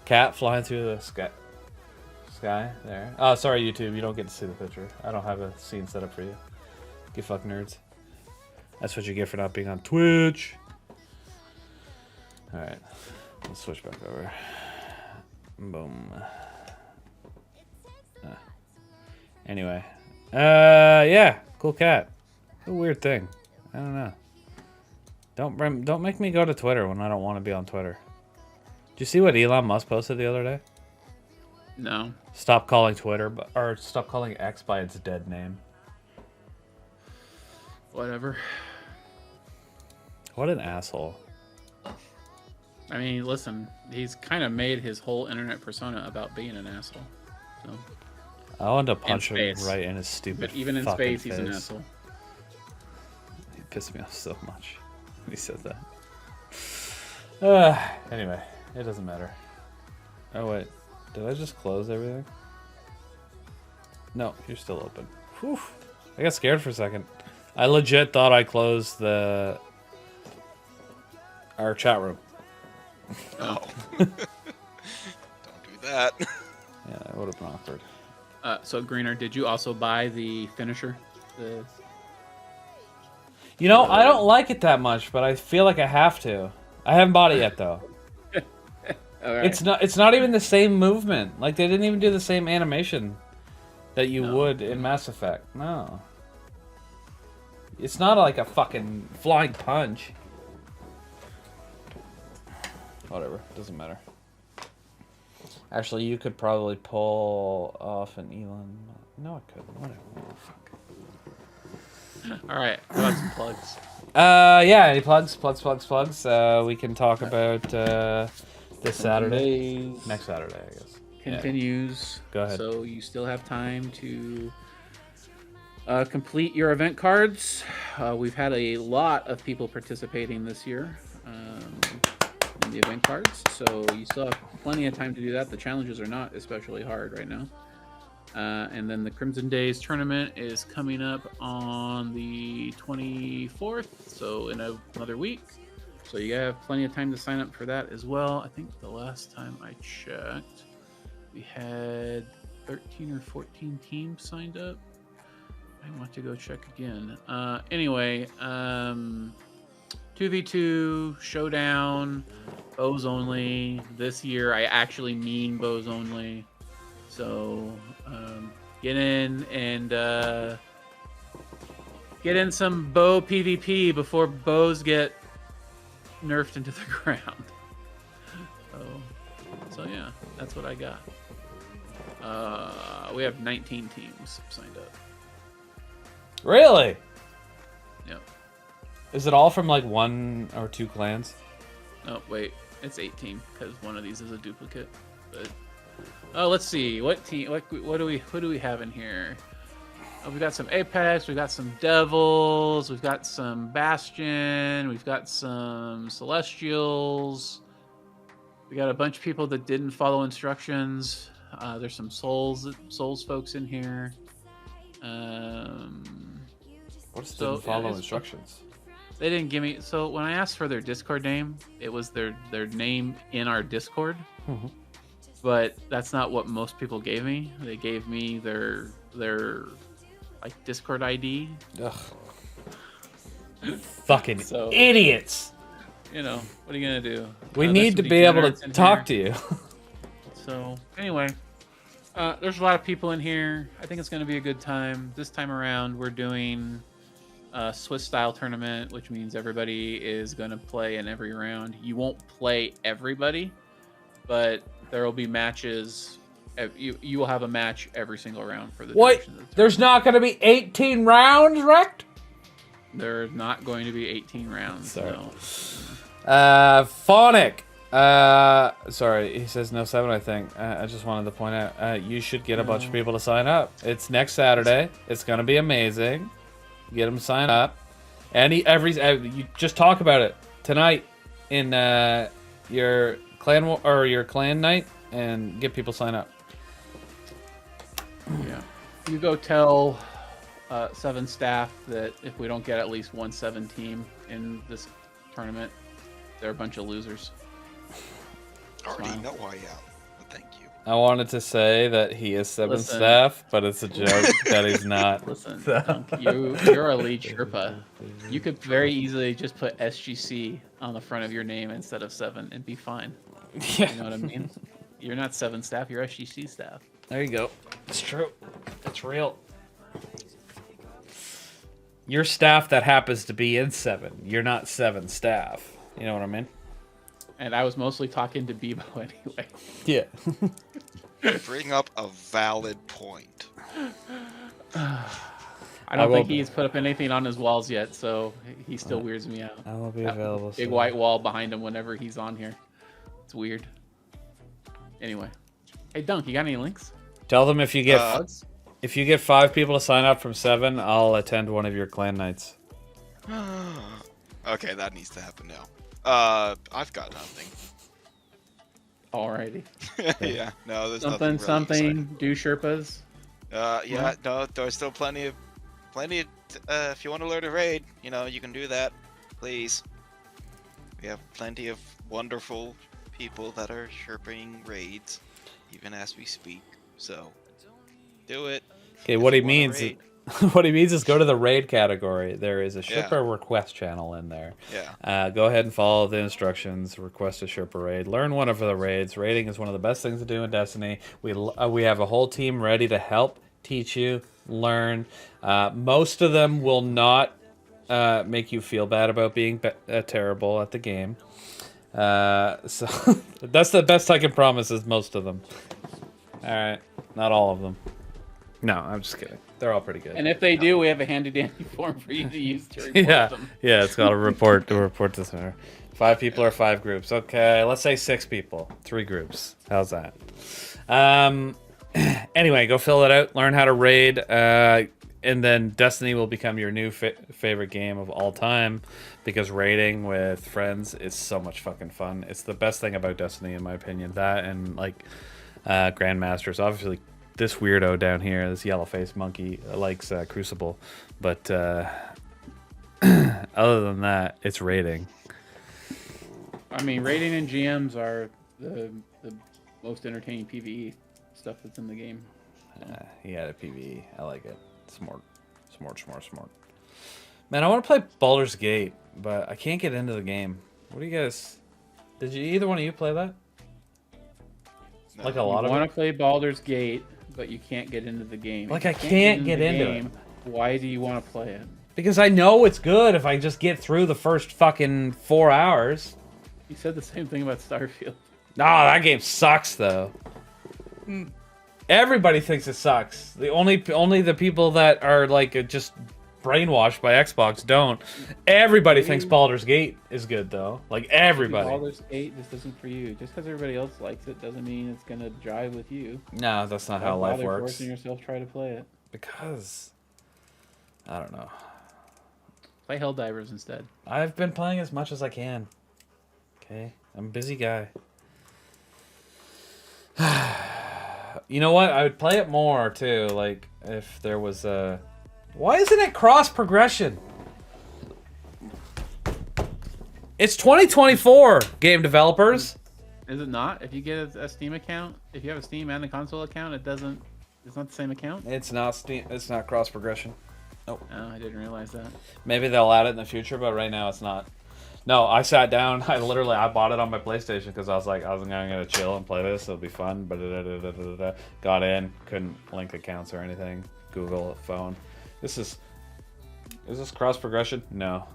Cat flying through the sky there. Oh, sorry, YouTube. You don't get to see the picture. I don't have a scene set up for you. You fuck nerds. That's what you get for not being on Twitch. Alright. Let's switch back over. Boom. Anyway. Yeah. Cool cat. A weird thing. I don't know. Don't make me go to Twitter when I don't want to be on Twitter. Did you see what Elon Musk posted the other day? No. Stop calling Twitter, or stop calling X by its dead name. Whatever. What an asshole. I mean, listen, he's kind of made his whole internet persona about being an asshole. So, I wanted to punch him space. right in his stupid but even in fucking space, he's an face. asshole. He pissed me off so much when he said that. Anyway, it doesn't matter. Oh wait, did I just close everything? No, you're still open. Whew. I got scared for a second. I legit thought I closed our chat room. No. Don't do that. Yeah, that would have been awkward. So, Greener, did you also buy the finisher? You know, I don't like it that much, but I feel like I have to. I haven't bought it yet though. All right. It's not even the same movement. Like they didn't even do the same animation that you would in Mass Effect. No. It's not like a fucking flying punch. Whatever, doesn't matter. Actually, you could probably pull off an Elon. No, I couldn't. Whatever. Oh, fuck. All right. How about some plugs? Yeah. Any plugs? We can talk about this Saturday. Next Saturday, I guess. Continues. Go ahead. So you still have time to complete your event cards. We've had a lot of people participating this year in the event cards, so you still have plenty of time to do that. The challenges are not especially hard right now. And then the Crimson Days tournament is coming up on the 24th, so in another week. So you have plenty of time to sign up for that as well. I think the last time I checked, we had 13 or 14 teams signed up. I want to go check again. Anyway, 2v2 showdown, bows only. This year, I actually mean bows only. So get in and get in some bow PvP before bows get nerfed into the ground. So yeah, that's what I got. We have 19 teams signed up. Really? Yep. Is it all from like 1 or 2 clans? Oh wait, it's 18 because one of these is a duplicate. But let's see what team. What do we have in here? We got some Apex. We got some Devils. We've got some Bastion. We've got some Celestials. We got a bunch of people that didn't follow instructions. There's some Souls folks in here. What didn't follow instructions? They didn't give me. So when I asked for their Discord name, it was their name in our Discord. Mm-hmm. But that's not what most people gave me. They gave me their like Discord ID. Ugh. Fucking So- idiots. You know, what are you gonna do? We There's need to some be able degenerates to in talk here. to you. So anyway, there's a lot of people in here. I think it's going to be a good time. This time around, we're doing a Swiss style tournament, which means everybody is going to play in every round. You won't play everybody, but there will be matches. You will have a match every single round for the What? duration of the There's not going to be 18 rounds, wrecked? There's not going to be 18 rounds. Sorry. No. Phonic. Sorry, he says no 7, I think. I just wanted to point out, you should get a bunch of people to sign up. It's next Saturday. It's going to be amazing. Get them to sign up. You just talk about it tonight in your clan night and get people sign up. Yeah. You go tell 7 staff that if we don't get at least 1 7 team in this tournament, they're a bunch of losers. Already Smile. know I am, but thank you. I wanted to say that he is 7 Listen. staff, but it's a joke that he's not. Listen, you're a lead Sherpa. You could very easily just put SGC on the front of your name instead of 7 and be fine. Yeah. You know what I mean? You're not 7 staff, you're SGC staff. There you go. It's true. It's real. You're staff that happens to be in 7. You're not 7 staff. You know what I mean? And I was mostly talking to Bebo anyway. Yeah. Bring up a valid point. I don't think he's put up anything on his walls yet, so he still weirds me out. I will be available. Big white wall behind him whenever he's on here. It's weird. Anyway. Hey, Dunk, you got any links? Tell them if you get 5 people to sign up from 7, I'll attend one of your clan nights. Okay, that needs to happen now. I've got nothing. Alrighty. Yeah, no, there's Something, nothing really exciting. do Sherpas. Yeah, no, there's still plenty of, if you want to learn a raid, you know, you can do that, please. We have plenty of wonderful people that are Sherping raids, even as we speak, so do it. Okay, what he means is go to the raid category. There is a Sherpa request channel in there. Yeah. Go ahead and follow the instructions. Request a Sherpa raid. Learn one of the raids. Raiding is one of the best things to do in Destiny. We have a whole team ready to help teach you, learn. Most of them will not make you feel bad about being terrible at the game. So that's the best I can promise is most of them. All right, not all of them. No, I'm just kidding. They're all pretty good. And if they do, we have a handy-dandy form for you to use to report them. Yeah, it's called a report to report to center. 5 people or 5 groups. Okay, let's say 6 people, 3 groups. How's that? Anyway, go fill it out. Learn how to raid, and then Destiny will become your new favorite game of all time because raiding with friends is so much fucking fun. It's the best thing about Destiny, in my opinion. That and like Grandmasters, obviously. This weirdo down here, this yellow-faced monkey, likes Crucible, but other than that, it's raiding. I mean, raiding and GMs are the most entertaining PvE stuff that's in the game. He had a PvE. I like it. Smart. Man, I want to play Baldur's Gate, but I can't get into the game. What do you guys? Did you either one of you play that? No. Like a lot of You want it? to play Baldur's Gate, but you can't get into the game. Like, If I you can't get into game, why do you want to play it? Because I know it's good if I just get through the first fucking 4 hours. You said the same thing about Starfield. Nah, that game sucks though. Everybody thinks it sucks. Only the people that are like just brainwashed by Xbox don't. Everybody thinks Baldur's Gate is good though. Like everybody. Baldur's Gate just isn't for you. Just because everybody else likes it doesn't mean it's gonna jive with you. No, that's not how Why life bother works. Forcing yourself to try to play it. Because I don't know. Play Helldivers instead. I've been playing as much as I can. Okay, I'm a busy guy. You know what? I would play it more too. Like if there was a. Why isn't it cross progression? It's 2024, game developers. Is it not? If you get a Steam account, if you have a Steam and a console account, it doesn't. It's not the same account. It's not Steam. It's not cross progression. Oh, I didn't realize that. Maybe they'll add it in the future, but right now it's not. No, I sat down. I bought it on my PlayStation because I was like, I was gonna chill and play this. It'll be fun. But got in, couldn't link accounts or anything. Google phone. Is this cross progression? No.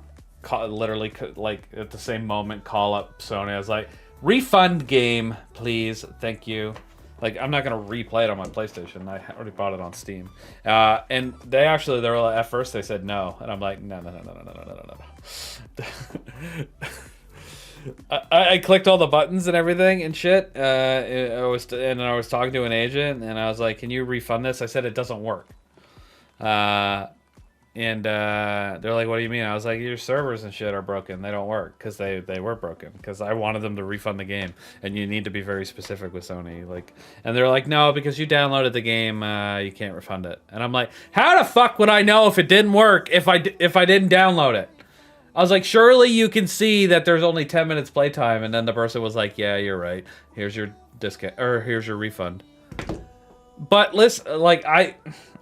Literally, like at the same moment, call up Sony. I was like, refund game, please, thank you. Like, I'm not gonna replay it on my PlayStation. I already bought it on Steam. And they were like, at first they said no, and I'm like, no. I clicked all the buttons and everything and shit. I was talking to an agent, and I was like, can you refund this? I said it doesn't work. And they're like, what do you mean? I was like, your servers and shit are broken. They don't work because they were broken because I wanted them to refund the game, and you need to be very specific with Sony. Like, and they're like, no, because you downloaded the game, you can't refund it. And I'm like, how the fuck would I know if it didn't work if I didn't download it? I was like, surely you can see that there's only 10 minutes playtime. And then the person was like, yeah, you're right. Here's your discount, or here's your refund. But listen, like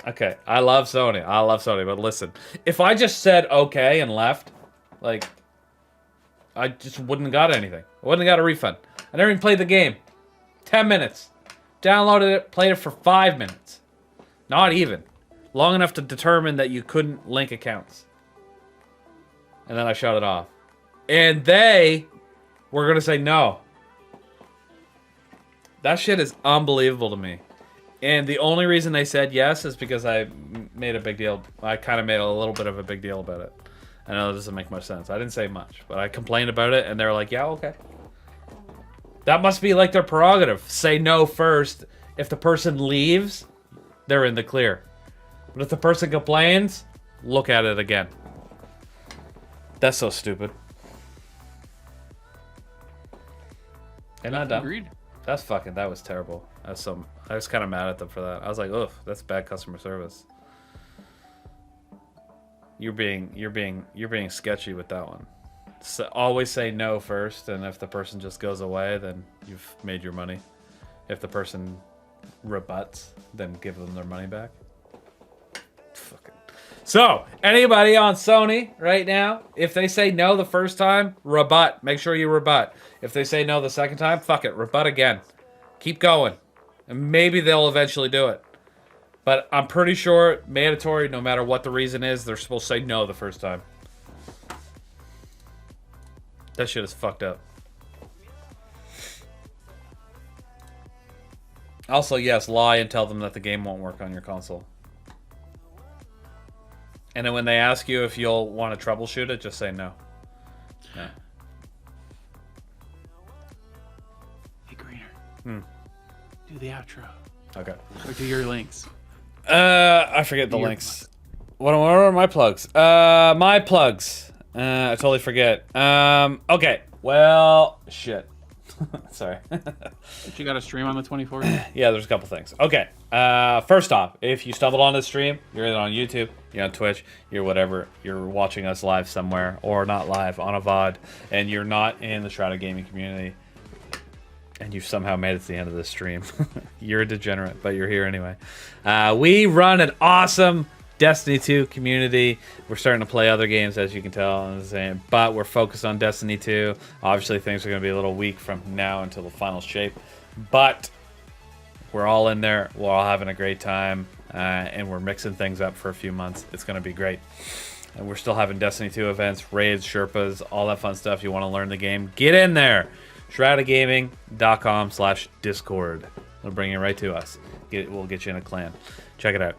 okay, I love Sony, but listen, if I just said okay and left, like, I just wouldn't have got anything. I wouldn't have got a refund. I never even played the game. 10 minutes. Downloaded it, played it for 5 minutes. Not even. Long enough to determine that you couldn't link accounts. And then I shut it off. And they were going to say no. That shit is unbelievable to me. And the only reason they said yes is because I made a big deal. I kind of made a little bit of a big deal about it. I know it doesn't make much sense. I didn't say much, but I complained about it, and they were like, yeah, okay. That must be like their prerogative. Say no first. If the person leaves, they're in the clear. But if the person complains, look at it again. That's so stupid. Ain't that dumb? Agreed. That was terrible. I was kind of mad at them for that. I was like, ugh, that's bad customer service. You're being sketchy with that one. So always say no first, and if the person just goes away, then you've made your money. If the person rebuts, then give them their money back. Fucking. So, anybody on Sony right now, if they say no the first time, rebut. Make sure you rebut. If they say no the second time, fuck it, rebut again. Keep going. And maybe they'll eventually do it. But I'm pretty sure, mandatory, no matter what the reason is, they're supposed to say no the first time. That shit is fucked up. Also, yes, lie and tell them that the game won't work on your console. And then when they ask you if you'll want to troubleshoot it, just say no. No. Hey, Greener. Do the outro. Okay. Or do your links. I forget the links. What are my plugs? My plugs. I totally forget. Okay. Well, shit. Sorry. But you got a stream on the 24th? Yeah, there's a couple things. Okay. First off, if you stumbled on this stream, you're either on YouTube, you're on Twitch, you're whatever, you're watching us live somewhere, or not live, on a VOD, and you're not in the Shrouded Gaming community, and you've somehow made it to the end of this stream. You're a degenerate, but you're here anyway. We run an awesome Destiny 2 community. We're starting to play other games, as you can tell, but we're focused on Destiny 2. Obviously, things are going to be a little weak from now until the final shape, but we're all in there. We're all having a great time, and we're mixing things up for a few months. It's going to be great. And we're still having Destiny 2 events, raids, Sherpas, all that fun stuff. You want to learn the game, get in there. ShroudedGaming.com/Discord. It'll bring you right to us. We'll get you in a clan. Check it out.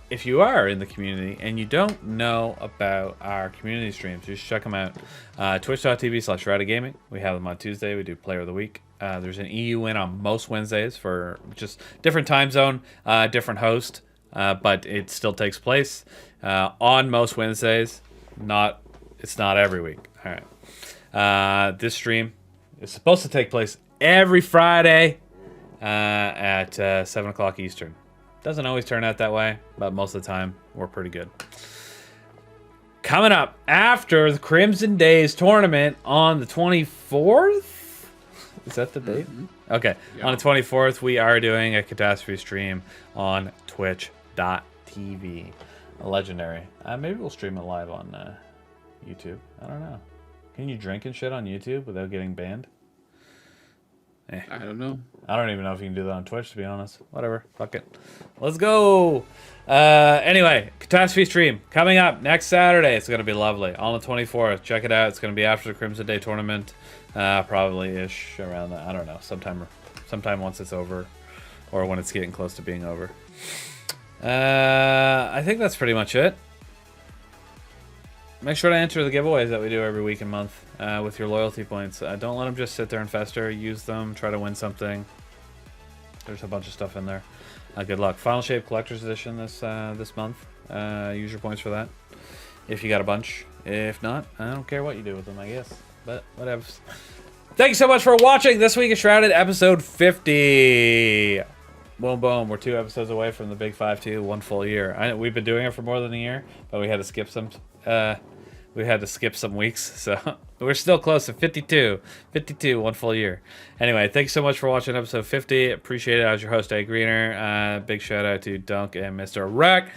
If you are in the community and you don't know about our community streams, just check them out. Twitch.tv/ShroudedGaming. We have them on Tuesday. We do Player of the Week. There's an EU win on most Wednesdays for just different time zone, different host, but it still takes place on most Wednesdays. It's not every week. All right. This stream is supposed to take place every Friday at 7 o'clock Eastern. Doesn't always turn out that way, but most of the time, we're pretty good. Coming up after the Crimson Days tournament on the 24th? Is that the date? Mm-hmm. Okay. Yeah. On the 24th, we are doing a Catastrophe stream on twitch.tv. Legendary. Maybe we'll stream it live on YouTube. I don't know. Can you drink and shit on YouTube without getting banned? I don't know. I don't even know if you can do that on Twitch, to be honest. Whatever. Fuck it. Let's go. Anyway, Catastrophe stream coming up next Saturday. It's going to be lovely. On the 24th. Check it out. It's going to be after the Crimson Day tournament. Probably-ish around that. I don't know. Sometime once it's over. Or when it's getting close to being over. I think that's pretty much it. Make sure to enter the giveaways that we do every week and month with your loyalty points. Don't let them just sit there and fester. Use them. Try to win something. There's a bunch of stuff in there. Good luck. Final Shape Collector's Edition this month. Use your points for that. If you got a bunch. If not, I don't care what you do with them, I guess. But whatever. Thank you so much for watching. This week is Shrouded, episode 50. Boom, boom. We're 2 episodes away from the big 5-2, 1 full year. We've been doing it for more than a year, but we had to skip some. Weeks, so we're still close to 52, 1 full year. Anyway, thanks so much for watching episode 50. Appreciate it. I was your host, AGreener. Big shout out to Dunk and Mr. Wreck.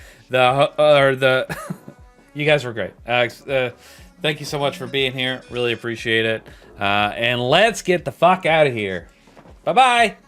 You guys were great. Thank you so much for being here. Really appreciate it. And let's get the fuck out of here. Bye-bye.